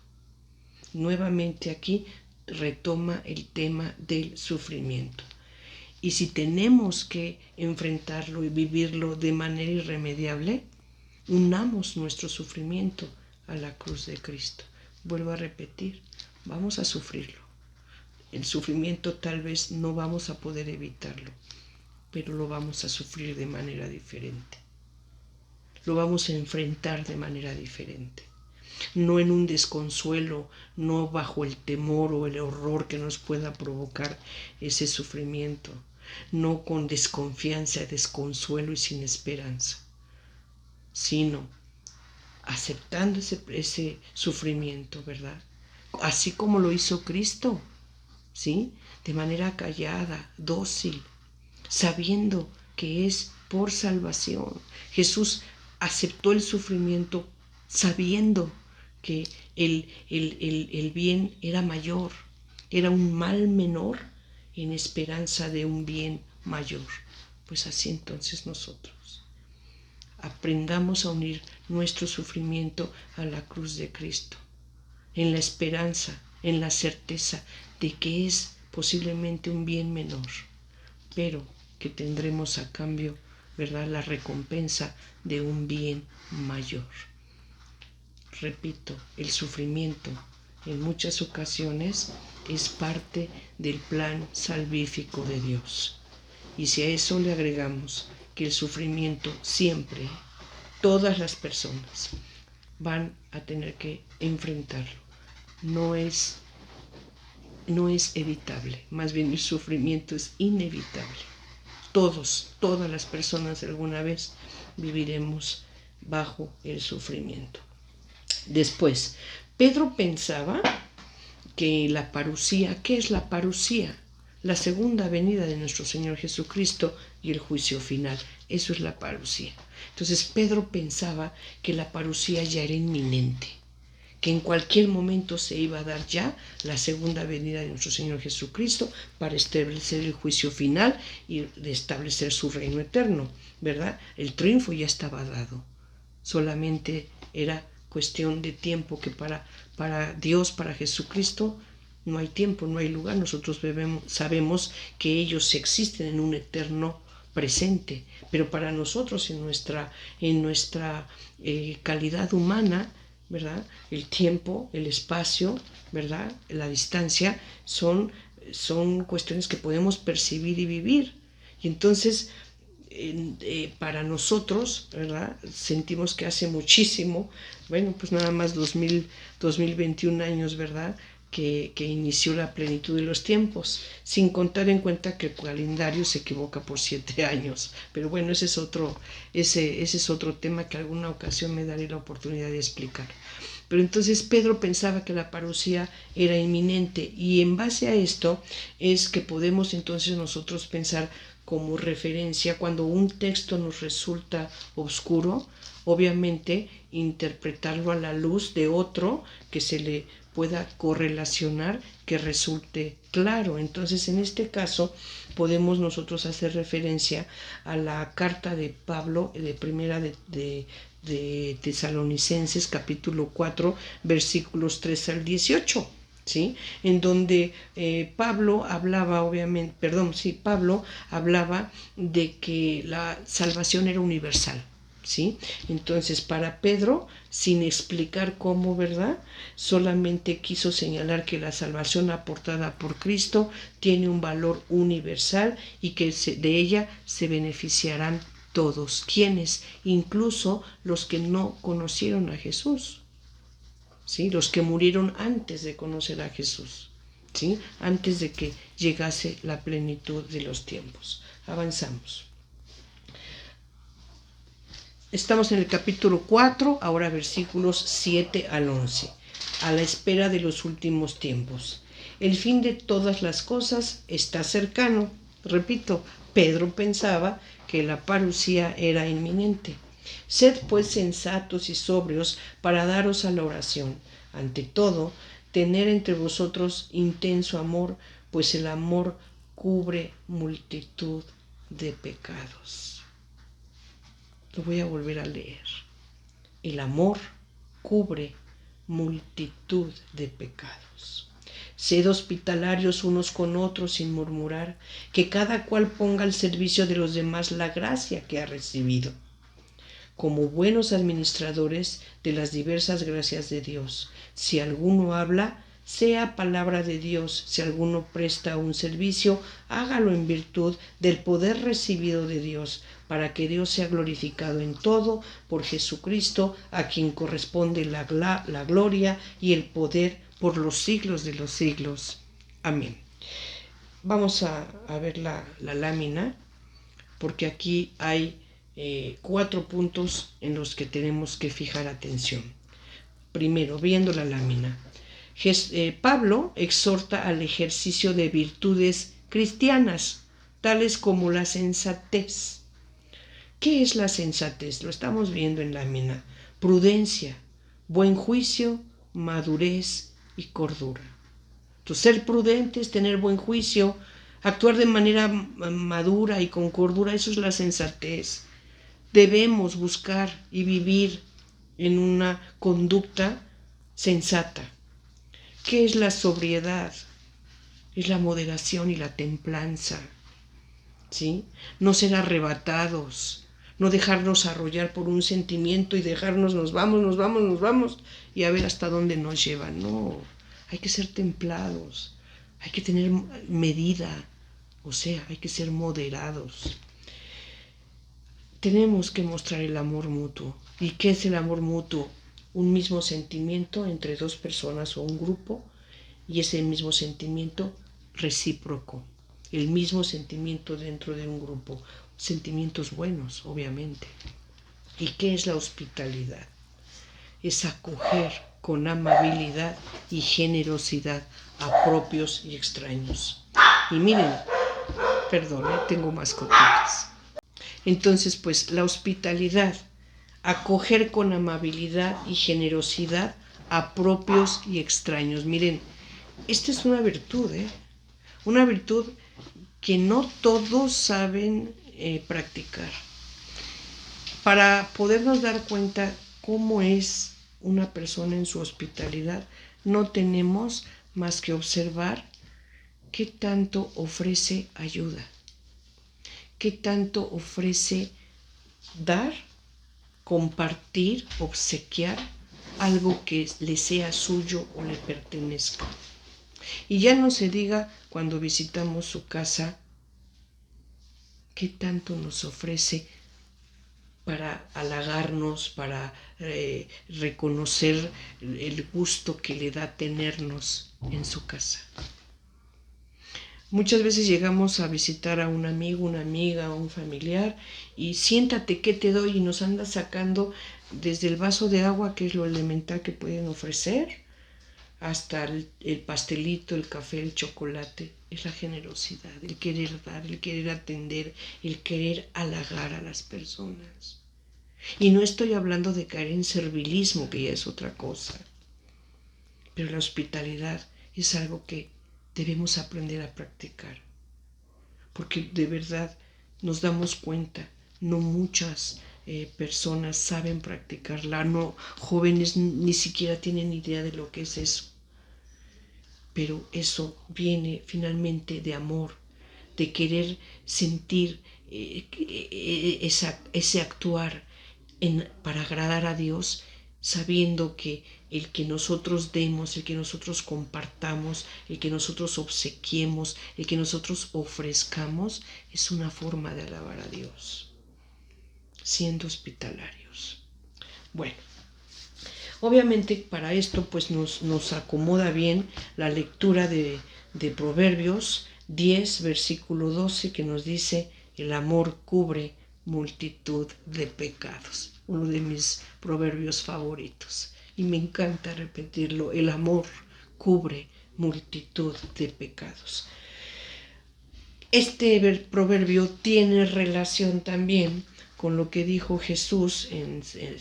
Nuevamente aquí retoma el tema del sufrimiento. Y si tenemos que enfrentarlo y vivirlo de manera irremediable, unamos nuestro sufrimiento a la cruz de Cristo. Vuelvo a repetir, vamos a sufrirlo. El sufrimiento tal vez no vamos a poder evitarlo, pero lo vamos a sufrir de manera diferente. Lo vamos a enfrentar de manera diferente. No en un desconsuelo, no bajo el temor o el horror que nos pueda provocar ese sufrimiento, no con desconfianza, desconsuelo y sin esperanza, sino aceptando ese sufrimiento, ¿verdad? Así como lo hizo Cristo, ¿sí? De manera callada, dócil, sabiendo que es por salvación. Jesús aceptó el sufrimiento sabiendo que el bien era mayor, era un mal menor en esperanza de un bien mayor. Pues así entonces nosotros aprendamos a unir nuestro sufrimiento a la cruz de Cristo, en la esperanza, en la certeza de que es posiblemente un bien menor, pero que tendremos a cambio ¿verdad?, la recompensa de un bien mayor. Repito, el sufrimiento en muchas ocasiones es parte del plan salvífico de Dios. Y si a eso le agregamos que el sufrimiento siempre, todas las personas van a tener que enfrentarlo. No es evitable, más bien el sufrimiento es inevitable. Todas las personas alguna vez viviremos bajo el sufrimiento. Después, Pedro pensaba que la parusía, ¿qué es la parusía? La segunda venida de nuestro Señor Jesucristo y el juicio final. Eso es la parusía. Entonces Pedro pensaba que la parusía ya era inminente, que en cualquier momento se iba a dar ya la segunda venida de nuestro Señor Jesucristo para establecer el juicio final y establecer su reino eterno, ¿verdad? El triunfo ya estaba dado. Solamente era cuestión de tiempo, que para Dios, para Jesucristo, no hay tiempo, no hay lugar. Nosotros sabemos que ellos existen en un eterno presente, pero para nosotros en nuestra calidad humana, ¿verdad?, el tiempo, el espacio, ¿verdad?, la distancia son cuestiones que podemos percibir y vivir. Y entonces para nosotros, ¿verdad?, sentimos que hace muchísimo, bueno, pues nada más 2021 años, ¿verdad?, que inició la plenitud de los tiempos, sin contar en cuenta que el calendario se equivoca por 7 años. Pero bueno, ese es otro tema que alguna ocasión me daré la oportunidad de explicar. Pero entonces Pedro pensaba que la parusía era inminente, y en base a esto es que podemos entonces nosotros pensar como referencia cuando un texto nos resulta oscuro, obviamente interpretarlo a la luz de otro que se le pueda correlacionar, que resulte claro. Entonces, en este caso, podemos nosotros hacer referencia a la carta de Pablo, de primera de Tesalonicenses, capítulo 4, versículos 3 al 18. ¿Sí? En donde Pablo hablaba de que la salvación era universal, ¿sí? Entonces, para Pedro, sin explicar cómo, ¿verdad?, solamente quiso señalar que la salvación aportada por Cristo tiene un valor universal y que de ella se beneficiarán todos. ¿Quiénes? Incluso los que no conocieron a Jesús, ¿sí?, los que murieron antes de conocer a Jesús, ¿sí?, antes de que llegase la plenitud de los tiempos. Avanzamos. Estamos en el capítulo 4, ahora versículos 7 al 11. A la espera de los últimos tiempos. El fin de todas las cosas está cercano. Repito, Pedro pensaba que la parusía era inminente. Sed pues sensatos y sobrios para daros a la oración. Ante todo, tener entre vosotros intenso amor, pues el amor cubre multitud de pecados. Lo voy a volver a leer. El amor cubre multitud de pecados. Sed hospitalarios unos con otros sin murmurar, que cada cual ponga al servicio de los demás la gracia que ha recibido, como buenos administradores de las diversas gracias de Dios. Si alguno habla, sea palabra de Dios. Si alguno presta un servicio, hágalo en virtud del poder recibido de Dios, para que Dios sea glorificado en todo por Jesucristo, a quien corresponde la gloria y el poder por los siglos de los siglos. Amén. Vamos a ver la lámina, porque aquí hay 4 puntos en los que tenemos que fijar atención. Primero, viendo la lámina, Pablo exhorta al ejercicio de virtudes cristianas, tales como la sensatez. ¿Qué es la sensatez? Lo estamos viendo en la lámina. Prudencia, buen juicio, madurez y cordura. Entonces, ser prudentes, tener buen juicio, actuar de manera madura y con cordura, eso es la sensatez. Debemos buscar y vivir en una conducta sensata. ¿Qué es la sobriedad? Es la moderación y la templanza, ¿sí? No ser arrebatados, no dejarnos arrollar por un sentimiento y dejarnos, nos vamos, y a ver hasta dónde nos lleva. No, hay que ser templados, hay que tener medida, o sea, hay que ser moderados. Tenemos que mostrar el amor mutuo. ¿Y qué es el amor mutuo? Un mismo sentimiento entre dos personas o un grupo, y ese mismo sentimiento recíproco, el mismo sentimiento dentro de un grupo, sentimientos buenos, obviamente. ¿Y qué es la hospitalidad? Es acoger con amabilidad y generosidad a propios y extraños. Y miren, perdón, tengo mascotitas. Entonces, pues la hospitalidad, acoger con amabilidad y generosidad a propios y extraños. Miren, esta es una virtud, una virtud que no todos saben practicar. Para podernos dar cuenta cómo es una persona en su hospitalidad, no tenemos más que observar qué tanto ofrece ayuda, qué tanto ofrece dar, compartir, obsequiar algo que le sea suyo o le pertenezca. Y ya no se diga cuando visitamos su casa, qué tanto nos ofrece para halagarnos, para reconocer el gusto que le da tenernos en su casa. Muchas veces llegamos a visitar a un amigo, una amiga, un familiar, y siéntate, ¿qué te doy? Y nos anda sacando desde el vaso de agua, que es lo elemental que pueden ofrecer, hasta el pastelito, el café, el chocolate. Es la generosidad, el querer dar, el querer atender, el querer halagar a las personas. Y no estoy hablando de caer en servilismo, que ya es otra cosa. Pero la hospitalidad es algo que debemos aprender a practicar. Porque de verdad nos damos cuenta, no muchas personas saben practicarla, no, jóvenes ni siquiera tienen idea de lo que es eso. Pero eso viene finalmente de amor, de querer sentir ese actuar para agradar a Dios, sabiendo que el que nosotros demos, el que nosotros compartamos, el que nosotros obsequiemos, el que nosotros ofrezcamos, es una forma de alabar a Dios, siendo hospitalarios. Bueno, obviamente para esto pues nos acomoda bien la lectura de Proverbios 10, versículo 12, que nos dice: el amor cubre multitud de pecados. Uno de mis proverbios favoritos. Y me encanta repetirlo: el amor cubre multitud de pecados. Este proverbio tiene relación también con lo que dijo Jesús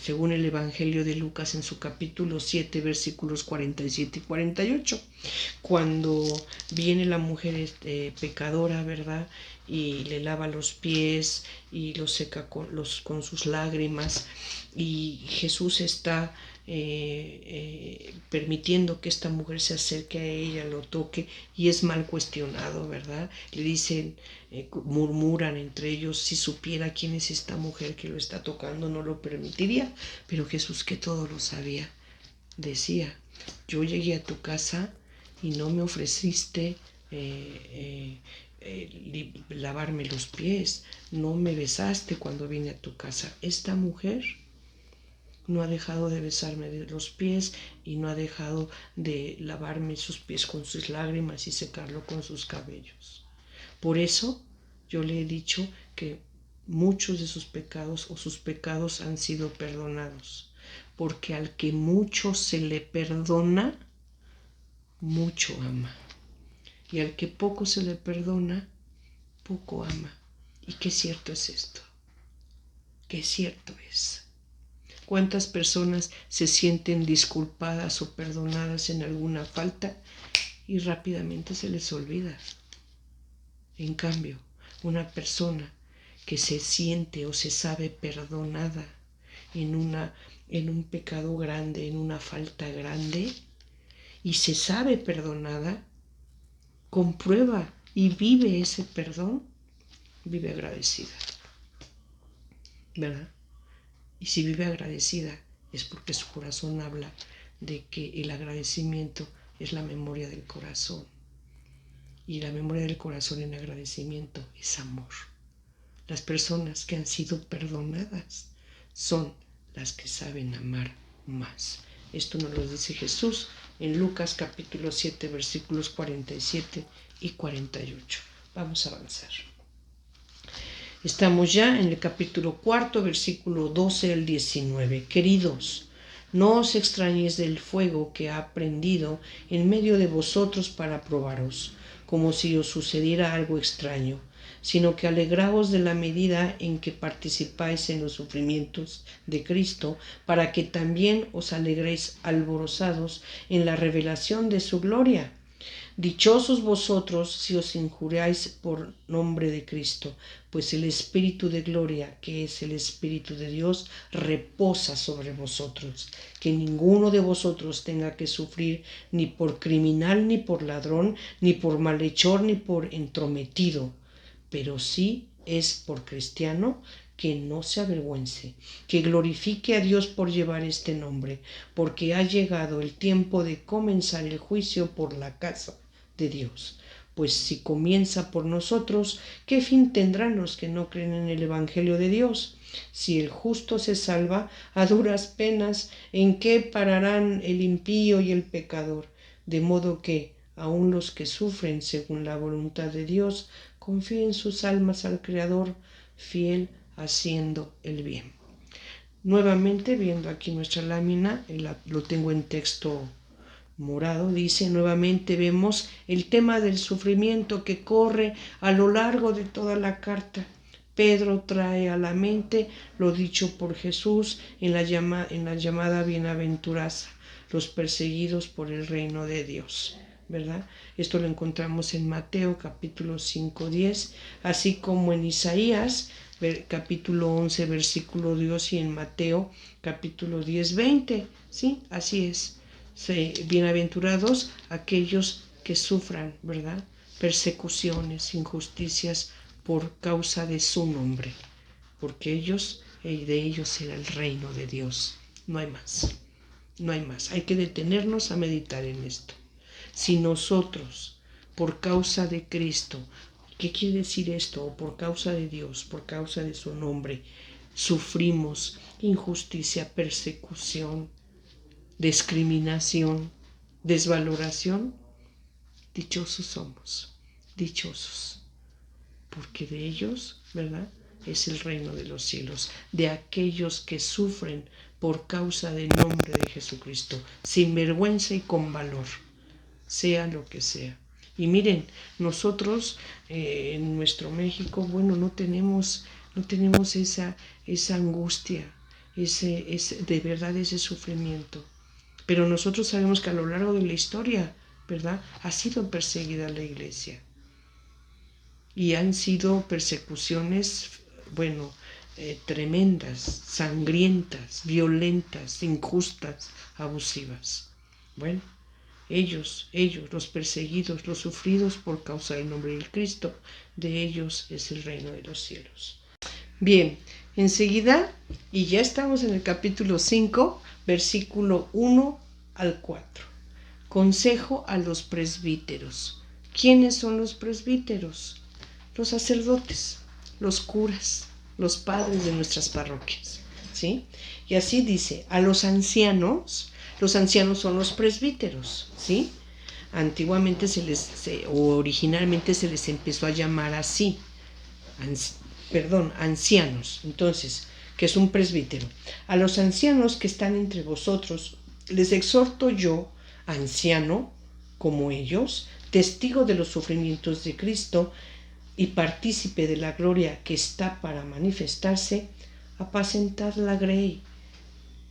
según el Evangelio de Lucas en su capítulo 7, versículos 47 y 48, cuando viene la mujer pecadora, ¿verdad?, y le lava los pies y los seca con sus lágrimas, y Jesús está permitiendo que esta mujer se acerque a ella, lo toque, y es mal cuestionado, ¿verdad? Le dicen, murmuran entre ellos: si supiera quién es esta mujer que lo está tocando, no lo permitiría. Pero Jesús, que todo lo sabía, decía: yo llegué a tu casa y no me ofreciste lavarme los pies, no me besaste cuando vine a tu casa. Esta mujer no ha dejado de besarme de los pies y no ha dejado de lavarme sus pies con sus lágrimas y secarlo con sus cabellos. Por eso yo le he dicho que muchos de sus pecados o sus pecados han sido perdonados, porque al que mucho se le perdona, mucho ama. Y al que poco se le perdona, poco ama. ¿Y qué cierto es esto? ¿Qué cierto es? ¿Cuántas personas se sienten disculpadas o perdonadas en alguna falta y rápidamente se les olvida? En cambio, una persona que se siente o se sabe perdonada en un pecado grande, en una falta grande, y se sabe perdonada, comprueba y vive ese perdón, vive agradecida. ¿verdad? Y si vive agradecida es porque su corazón habla de que el agradecimiento es la memoria del corazón. Y la memoria del corazón en agradecimiento es amor. Las personas que han sido perdonadas son las que saben amar más. Esto nos lo dice Jesús en Lucas capítulo 7, versículos 47 y 48. Vamos a avanzar. Estamos ya en el capítulo 4, versículo 12 al 19. Queridos, no os extrañéis del fuego que ha prendido en medio de vosotros para probaros, como si os sucediera algo extraño, sino que alegraos de la medida en que participáis en los sufrimientos de Cristo, para que también os alegréis alborozados en la revelación de su gloria. Dichosos vosotros si os injuriáis por nombre de Cristo, pues el Espíritu de gloria, que es el Espíritu de Dios, reposa sobre vosotros. Que ninguno de vosotros tenga que sufrir ni por criminal, ni por ladrón, ni por malhechor, ni por entrometido, pero sí es por cristiano, que no se avergüence, que glorifique a Dios por llevar este nombre, porque ha llegado el tiempo de comenzar el juicio por la casa de Dios. Pues si comienza por nosotros, ¿qué fin tendrán los que no creen en el Evangelio de Dios? Si el justo se salva a duras penas, ¿en qué pararán el impío y el pecador? De modo que aun los que sufren según la voluntad de Dios confíen sus almas al Creador, fiel haciendo el bien. Nuevamente, viendo aquí nuestra lámina, lo tengo en texto morado, dice, nuevamente vemos el tema del sufrimiento que corre a lo largo de toda la carta. Pedro trae a la mente lo dicho por Jesús en la llamada bienaventuranza, los perseguidos por el reino de Dios, ¿verdad? Esto lo encontramos en Mateo capítulo 5, 10, así como en Isaías capítulo 11, versículo 2, y en Mateo capítulo 10, 20, ¿sí? Así es. Bienaventurados aquellos que sufran, ¿verdad? Persecuciones, injusticias por causa de su nombre, porque de ellos será el reino de Dios. No hay más, no hay más. Hay que detenernos a meditar en esto. Si nosotros, por causa de Cristo, ¿qué quiere decir esto? Por causa de Dios, por causa de su nombre, sufrimos injusticia, persecución, discriminación, desvaloración, dichosos somos, dichosos, porque de ellos, ¿verdad?, es el reino de los cielos, de aquellos que sufren por causa del nombre de Jesucristo, sin vergüenza y con valor, sea lo que sea. Y miren, nosotros en nuestro México, bueno, no tenemos esa angustia, de verdad ese sufrimiento. Pero nosotros sabemos que a lo largo de la historia, ¿verdad?, ha sido perseguida la iglesia. Y han sido persecuciones, bueno, tremendas, sangrientas, violentas, injustas, abusivas. Bueno, ellos, los perseguidos, los sufridos por causa del nombre del Cristo, de ellos es el reino de los cielos. Bien, enseguida, y ya estamos en el capítulo 5, versículo 1 al 4. Consejo a los presbíteros. ¿Quiénes son los presbíteros? Los sacerdotes, los curas, los padres de nuestras parroquias, ¿sí? Y así dice, a los ancianos son los presbíteros, ¿sí? Antiguamente originalmente se les empezó a llamar así, ancianos. Entonces, ¿qué es un presbítero? A los ancianos que están entre vosotros, les exhorto yo, anciano, como ellos, testigo de los sufrimientos de Cristo y partícipe de la gloria que está para manifestarse, apacentad la grey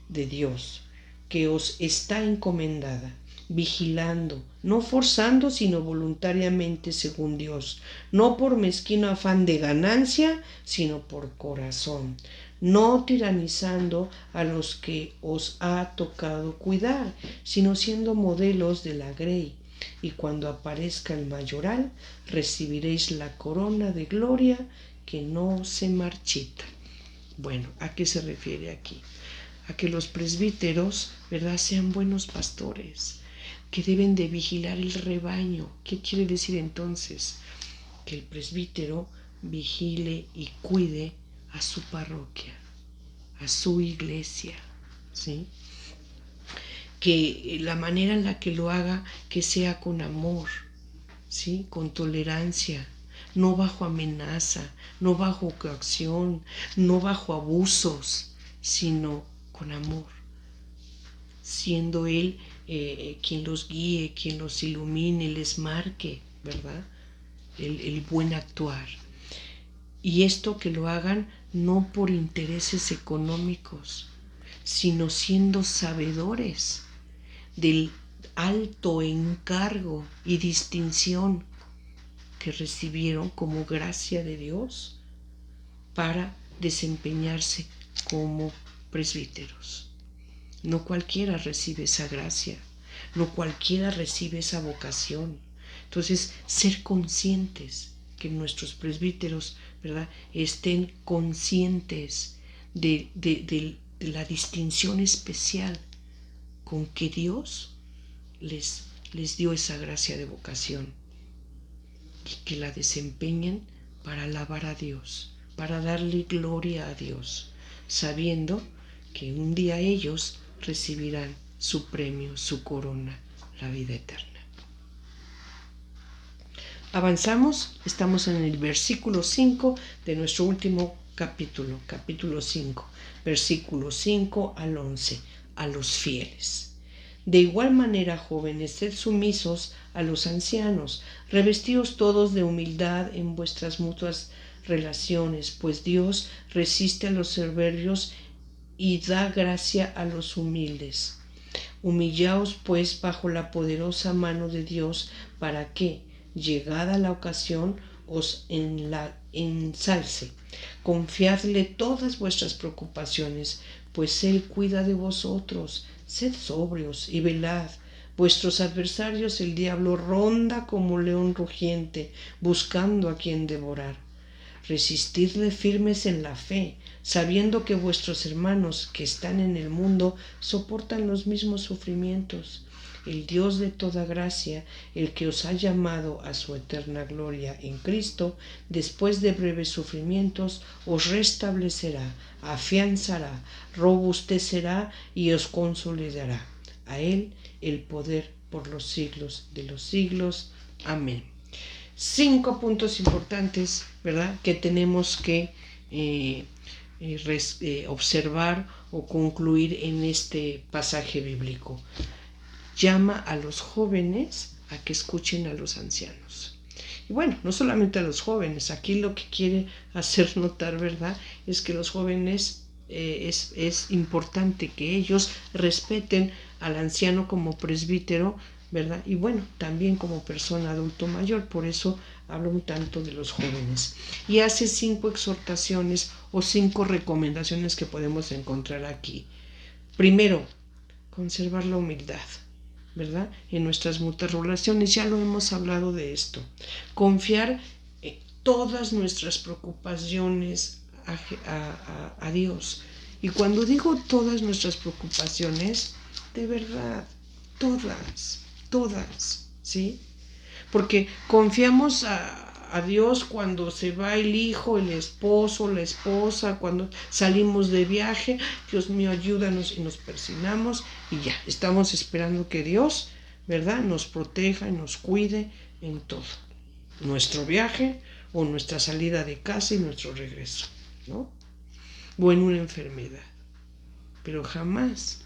de Dios, que os está encomendada, vigilando, no forzando, sino voluntariamente según Dios, no por mezquino afán de ganancia, sino por corazón, no tiranizando a los que os ha tocado cuidar, sino siendo modelos de la grey, y cuando aparezca el mayoral, recibiréis la corona de gloria que no se marchita. Bueno, ¿a qué se refiere aquí? A que los presbíteros, ¿verdad?, sean buenos pastores, que deben de vigilar el rebaño. ¿Qué quiere decir entonces? Que el presbítero vigile y cuide a su parroquia, a su iglesia, ¿sí? Que la manera en la que lo haga, que sea con amor, ¿sí?, con tolerancia, no bajo amenaza, no bajo coacción, no bajo abusos, sino con amor, siendo Él quien los guíe, quien los ilumine, les marque, ¿verdad?, el buen actuar. Y esto que lo hagan no por intereses económicos, sino siendo sabedores del alto encargo y distinción que recibieron como gracia de Dios para desempeñarse como presbíteros. No cualquiera recibe esa gracia, no cualquiera recibe esa vocación. Entonces, ser conscientes que nuestros presbíteros, ¿verdad?, estén conscientes de la distinción especial con que Dios les dio esa gracia de vocación, y que la desempeñen para alabar a Dios, para darle gloria a Dios, sabiendo que un día ellos recibirán su premio, su corona, la vida eterna. Avanzamos, estamos en el versículo 5 de nuestro último capítulo, capítulo 5, versículo 5 al 11, a los fieles. De igual manera, jóvenes, sed sumisos a los ancianos, revestidos todos de humildad en vuestras mutuas relaciones, pues Dios resiste a los soberbios y da gracia a los humildes. Humillaos pues bajo la poderosa mano de Dios, para que, llegada la ocasión, os ensalce. Confiadle todas vuestras preocupaciones, pues Él cuida de vosotros. Sed sobrios y velad. Vuestros adversarios, el diablo, ronda como león rugiente, buscando a quien devorar. Resistidle firmes en la fe, sabiendo que vuestros hermanos que están en el mundo soportan los mismos sufrimientos. El Dios de toda gracia, el que os ha llamado a su eterna gloria en Cristo, después de breves sufrimientos, os restablecerá, afianzará, robustecerá y os consolidará. A Él el poder por los siglos de los siglos. Amén. 5 puntos importantes, ¿verdad?, que tenemos que observar o concluir en este pasaje bíblico. Llama a los jóvenes a que escuchen a los ancianos. Y bueno, no solamente a los jóvenes, aquí lo que quiere hacer notar, ¿verdad?, es que los jóvenes es importante que ellos respeten al anciano como presbítero, ¿verdad?, y bueno, también como persona adulto mayor. Por eso hablo un tanto de los jóvenes. Y hace 5 exhortaciones o 5 recomendaciones que podemos encontrar aquí. Primero, conservar la humildad, ¿verdad?, en nuestras mutuas relaciones. Ya lo hemos hablado de esto. Confiar todas nuestras preocupaciones a Dios. Y cuando digo todas nuestras preocupaciones, de verdad, todas, ¿sí? Porque confiamos a Dios cuando se va el hijo, el esposo, la esposa, cuando salimos de viaje. Dios mío, ayúdanos, y nos persignamos y ya, estamos esperando que Dios, ¿verdad?, nos proteja y nos cuide en todo. Nuestro viaje o nuestra salida de casa y nuestro regreso, ¿no? O en una enfermedad. Pero jamás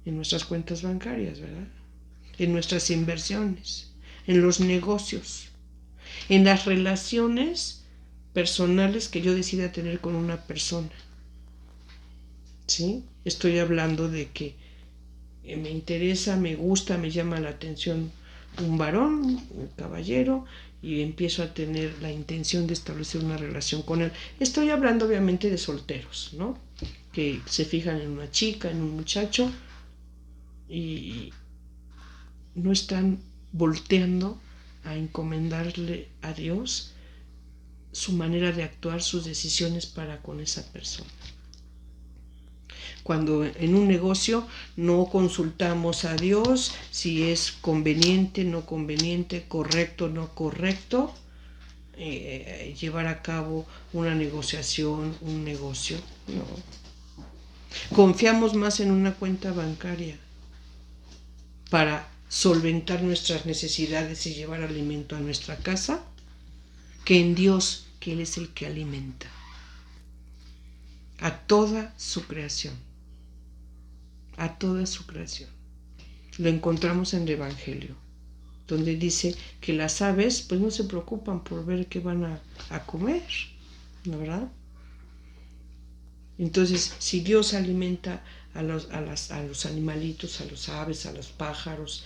en nuestras cuentas bancarias, ¿verdad?, en nuestras inversiones, en los negocios, en las relaciones personales que yo decida tener con una persona, ¿sí? Estoy hablando de que me interesa, me gusta, me llama la atención un varón, un caballero, y empiezo a tener la intención de establecer una relación con él. Estoy hablando obviamente de solteros, ¿no?, que se fijan en una chica, en un muchacho, y no están volteando a encomendarle a Dios su manera de actuar, sus decisiones para con esa persona. Cuando en un negocio no consultamos a Dios si es conveniente, no conveniente, correcto, no correcto, llevar a cabo una negociación, un negocio, no. Confiamos más en una cuenta bancaria para solventar nuestras necesidades y llevar alimento a nuestra casa que en Dios, que Él es el que alimenta a toda su creación. A toda su creación. Lo encontramos en el Evangelio, donde dice que las aves pues no se preocupan por ver qué van a comer, ¿no, verdad? Entonces, si Dios alimenta a los animalitos, a los aves, a los pájaros,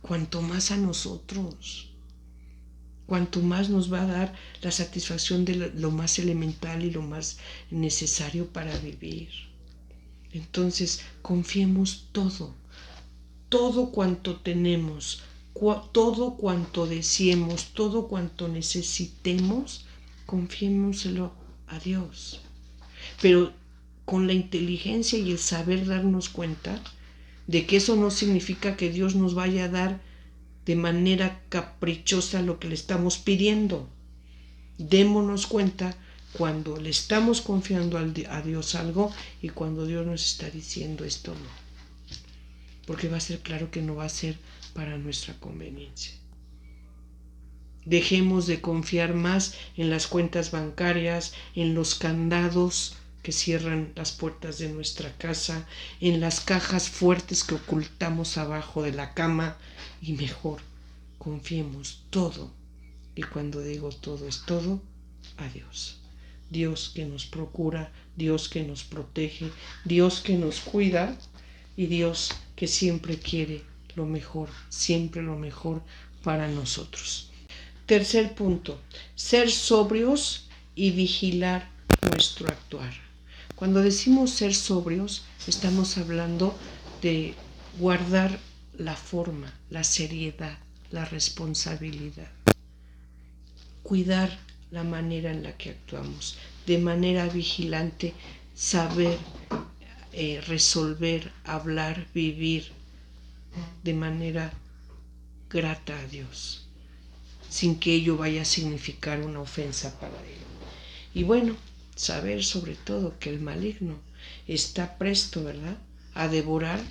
cuanto más a nosotros, cuanto más nos va a dar la satisfacción de lo más elemental y lo más necesario para vivir. Entonces, confiemos todo cuanto tenemos, todo cuanto deseemos, todo cuanto necesitemos, confiémoselo a Dios. Pero con la inteligencia y el saber darnos cuenta de que eso no significa que Dios nos vaya a dar de manera caprichosa lo que le estamos pidiendo. Démonos cuenta cuando le estamos confiando a Dios algo y cuando Dios nos está diciendo esto no. Porque va a ser claro que no va a ser para nuestra conveniencia. Dejemos de confiar más en las cuentas bancarias, en los candados que cierran las puertas de nuestra casa, en las cajas fuertes que ocultamos abajo de la cama, y mejor confiemos todo. Y cuando digo todo es todo, a Dios. Dios que nos procura, Dios que nos protege, Dios que nos cuida y Dios que siempre quiere lo mejor, siempre lo mejor para nosotros. Tercer punto, ser sobrios y vigilar nuestro actuar. Cuando decimos ser sobrios, estamos hablando de guardar la forma, la seriedad, la responsabilidad. Cuidar la manera en la que actuamos, de manera vigilante, saber resolver, hablar, vivir de manera grata a Dios, sin que ello vaya a significar una ofensa para Él. Y bueno, saber sobre todo que el maligno está presto, ¿verdad?, a devorar,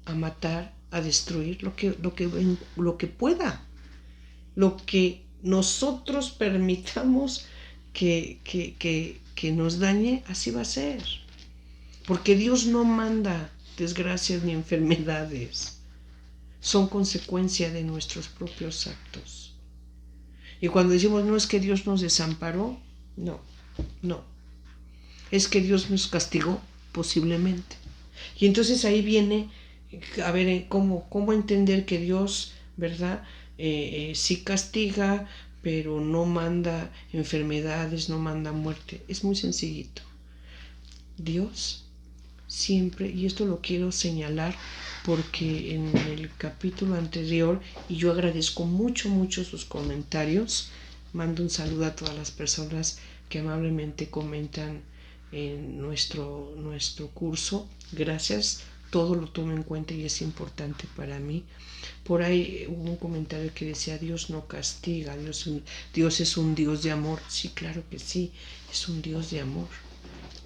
a matar, a destruir lo que pueda, lo que nosotros permitamos que nos dañe, así va a ser. Porque Dios no manda desgracias ni enfermedades, son consecuencia de nuestros propios actos. Y cuando decimos, no es que Dios nos desamparó, no. Es que Dios nos castigó, posiblemente. Y entonces ahí viene, a ver, cómo entender que Dios, ¿verdad?, sí castiga, pero no manda enfermedades, no manda muerte. Es muy sencillito. Dios siempre, y esto lo quiero señalar porque en el capítulo anterior, y yo agradezco mucho sus comentarios, mando un saludo a todas las personas que amablemente comentan en nuestro curso. Gracias, todo lo tomo en cuenta y es importante para mí. Por ahí hubo un comentario que decía, Dios no castiga, Dios es un Dios de amor. Sí, claro que sí, es un Dios de amor,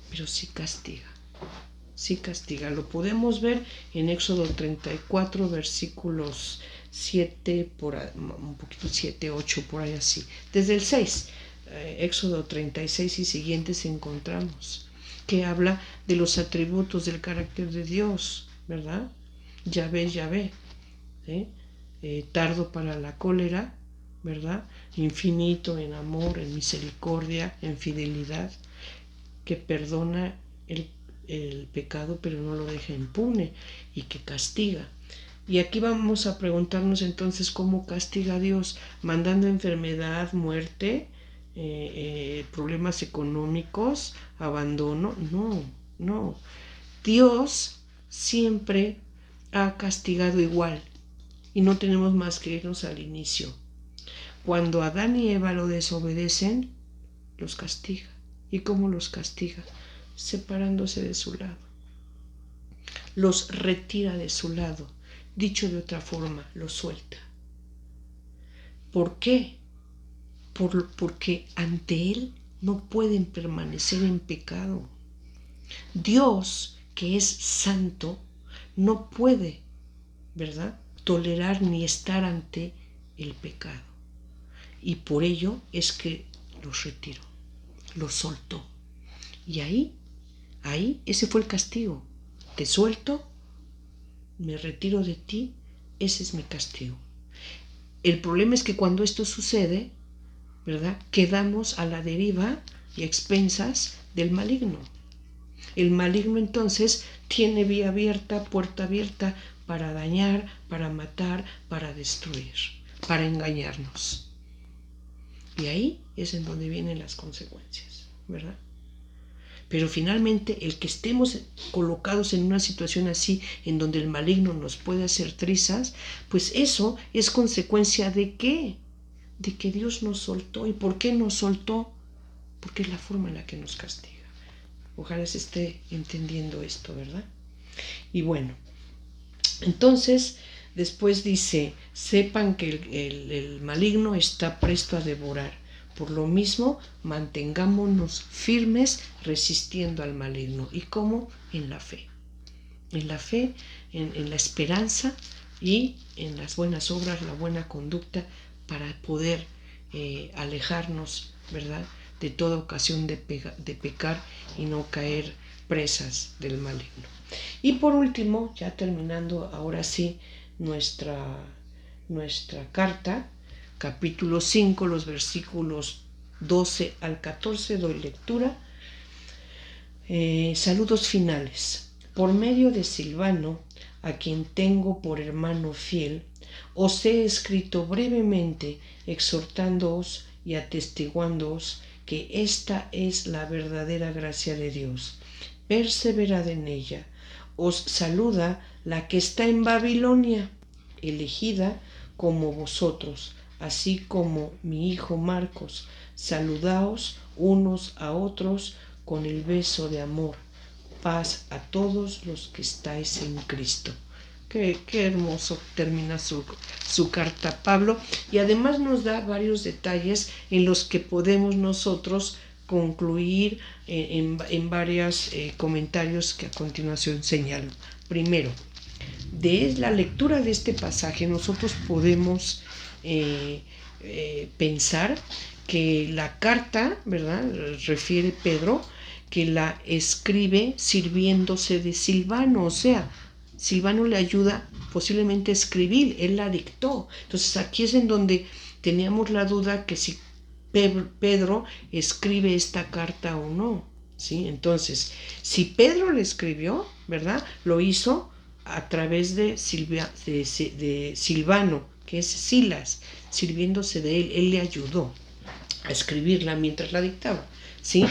pero sí castiga. Sí castiga. Lo podemos ver en Éxodo 34, versículos 7, un poquito 7, 8, por ahí así. Desde el 6, Éxodo 36 y siguientes encontramos que habla de los atributos del carácter de Dios, ¿verdad? Yahvé, tardo para la cólera, ¿verdad? Infinito en amor, en misericordia, en fidelidad, que perdona el pecado pero no lo deja impune y que castiga. Y aquí vamos a preguntarnos entonces cómo castiga a Dios, mandando enfermedad, muerte, problemas económicos, abandono. No. Dios siempre ha castigado igual y no tenemos más que irnos al inicio. cuando Adán y Eva lo desobedecen, los castiga. ¿Y cómo los castiga? Separándose de su lado. Los retira de su lado. Dicho de otra forma, los suelta. ¿Por qué? Porque ante Él no pueden permanecer en pecado. Dios, que es santo, no puede, ¿verdad?, tolerar ni estar ante el pecado. Y por ello es que los retiró, los soltó. Y ahí, ese fue el castigo. Te suelto, me retiro de ti, ese es mi castigo. El problema es que cuando esto sucede, ¿verdad?, quedamos a la deriva y a expensas del maligno. El maligno entonces tiene vía abierta, puerta abierta para dañar, para matar, para destruir, para engañarnos. Y ahí es en donde vienen las consecuencias, ¿verdad? Pero finalmente el que estemos colocados en una situación así, en donde el maligno nos puede hacer trizas, pues eso es consecuencia ¿de qué? De que Dios nos soltó. ¿Y por qué nos soltó? Porque es la forma en la que nos castiga. Ojalá se esté entendiendo esto, ¿verdad? Y bueno, entonces después dice, sepan que el maligno está presto a devorar. Por lo mismo, mantengámonos firmes resistiendo al maligno. ¿Y cómo? En la fe. En la fe, en la esperanza y en las buenas obras, la buena conducta, para poder alejarnos, ¿verdad?, de toda ocasión de pecar y no caer presas del maligno. Y por último, ya terminando ahora sí nuestra carta, capítulo 5, los versículos 12 al 14, doy lectura. Saludos finales. Por medio de Silvano, a quien tengo por hermano fiel, os he escrito brevemente exhortándoos y atestiguándoos que esta es la verdadera gracia de Dios. Perseverad en ella. Os saluda la que está en Babilonia, elegida como vosotros, así como mi hijo Marcos. Saludaos unos a otros con el beso de amor. Paz a todos los que estáis en Cristo. Qué hermoso termina su carta Pablo, y además nos da varios detalles en los que podemos nosotros concluir en varios comentarios que a continuación señalo. Primero, de la lectura de este pasaje nosotros podemos pensar que la carta, ¿verdad?, refiere Pedro, que la escribe sirviéndose de Silvano, o sea, Silvano le ayuda posiblemente a escribir, él la dictó. Entonces aquí es en donde teníamos la duda que si Pedro escribe esta carta o no, ¿sí? Entonces, si Pedro le escribió, ¿verdad?, lo hizo a través de Silvano, que es Silas, sirviéndose de él le ayudó a escribirla mientras la dictaba, ¿sí?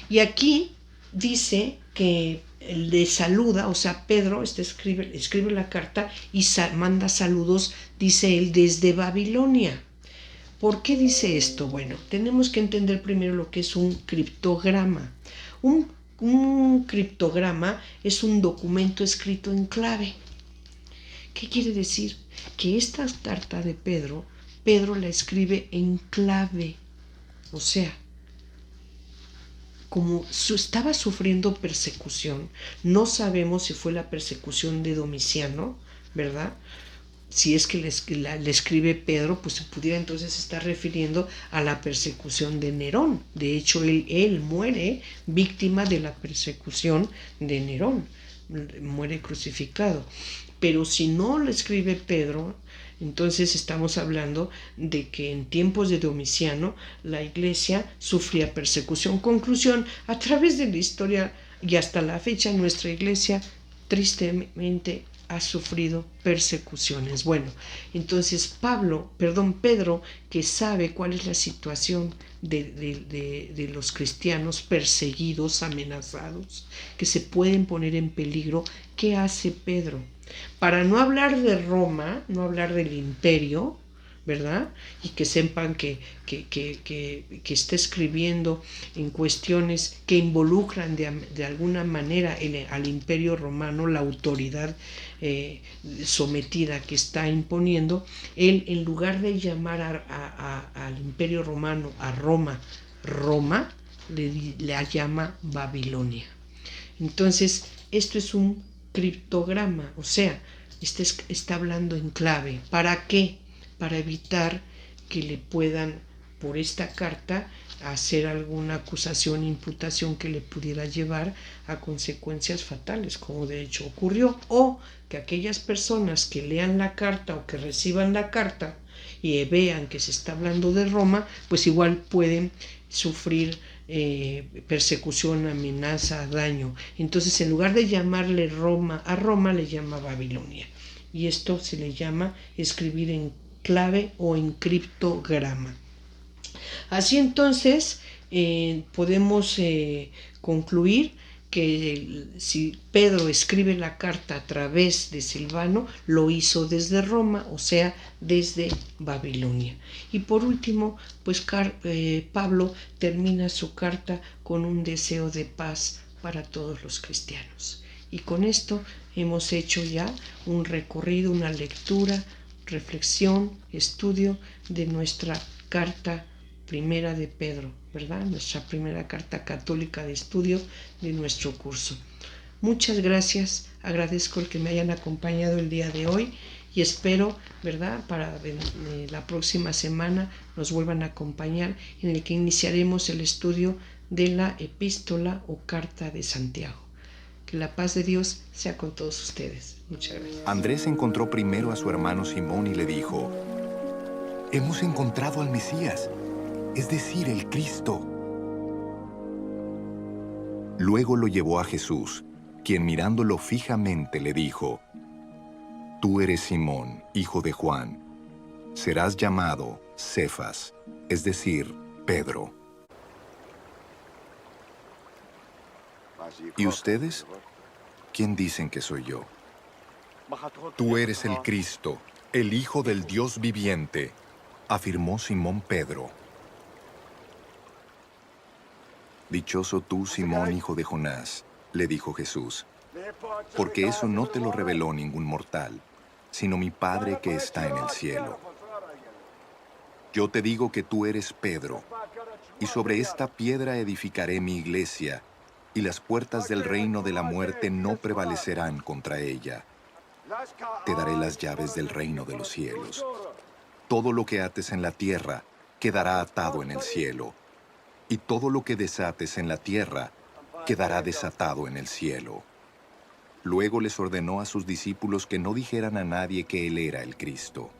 Y aquí dice que le saluda, o sea, Pedro escribe la carta y manda saludos, dice él, desde Babilonia. ¿Por qué dice esto? Bueno, tenemos que entender primero lo que es un criptograma. Un criptograma es un documento escrito en clave. ¿Qué quiere decir? Que esta carta de Pedro la escribe en clave. O sea, como estaba sufriendo persecución, no sabemos si fue la persecución de Domiciano, ¿verdad? Si es que le escribe Pedro, pues se pudiera entonces estar refiriendo a la persecución de Nerón. De hecho, él muere víctima de la persecución de Nerón, muere crucificado. Pero si no le escribe Pedro, entonces estamos hablando de que en tiempos de Domiciano la iglesia sufría persecución. Conclusión, a través de la historia y hasta la fecha nuestra iglesia tristemente ha sufrido persecuciones. Bueno, entonces Pedro, que sabe cuál es la situación de los cristianos perseguidos, amenazados, que se pueden poner en peligro, ¿qué hace Pedro? Para no hablar de Roma, no hablar del imperio, ¿verdad? Y que sepan que está escribiendo en cuestiones que involucran de alguna manera al Imperio Romano, la autoridad sometida que está imponiendo. Él, en lugar de llamar al Imperio Romano, a Roma, le llama Babilonia. Entonces, esto es un criptograma, o sea, está hablando en clave. ¿Para qué? Para evitar que le puedan, por esta carta, hacer alguna acusación, imputación que le pudiera llevar a consecuencias fatales, como de hecho ocurrió, o que aquellas personas que lean la carta o que reciban la carta y vean que se está hablando de Roma, pues igual pueden sufrir persecución, amenaza, daño. Entonces, en lugar de llamarle a Roma, le llama Babilonia. Y esto se le llama escribir en clave o en criptograma. Así entonces, podemos concluir que si Pedro escribe la carta a través de Silvano, lo hizo desde Roma, o sea, desde Babilonia. Y por último, pues Pablo termina su carta con un deseo de paz para todos los cristianos. Y con esto hemos hecho ya un recorrido, una lectura, reflexión, estudio de nuestra carta primera de Pedro, ¿verdad? Nuestra primera carta católica de estudio de nuestro curso. Muchas gracias, agradezco el que me hayan acompañado el día de hoy y espero, ¿verdad?, para la próxima semana nos vuelvan a acompañar, en el que iniciaremos el estudio de la epístola o carta de Santiago. Que la paz de Dios sea con todos ustedes. Muchas gracias. Andrés encontró primero a su hermano Simón y le dijo: «Hemos encontrado al Mesías, es decir, el Cristo». Luego lo llevó a Jesús, quien mirándolo fijamente le dijo: «Tú eres Simón, hijo de Juan. Serás llamado Cefas, es decir, Pedro». ¿Y ustedes? ¿Quién dicen que soy yo? «Tú eres el Cristo, el Hijo del Dios viviente», afirmó Simón Pedro. «Dichoso tú, Simón, hijo de Jonás», le dijo Jesús, «porque eso no te lo reveló ningún mortal, sino mi Padre que está en el cielo. Yo te digo que tú eres Pedro, y sobre esta piedra edificaré mi iglesia, y las puertas del reino de la muerte no prevalecerán contra ella. Te daré las llaves del reino de los cielos. Todo lo que ates en la tierra quedará atado en el cielo, y todo lo que desates en la tierra quedará desatado en el cielo». Luego les ordenó a sus discípulos que no dijeran a nadie que él era el Cristo.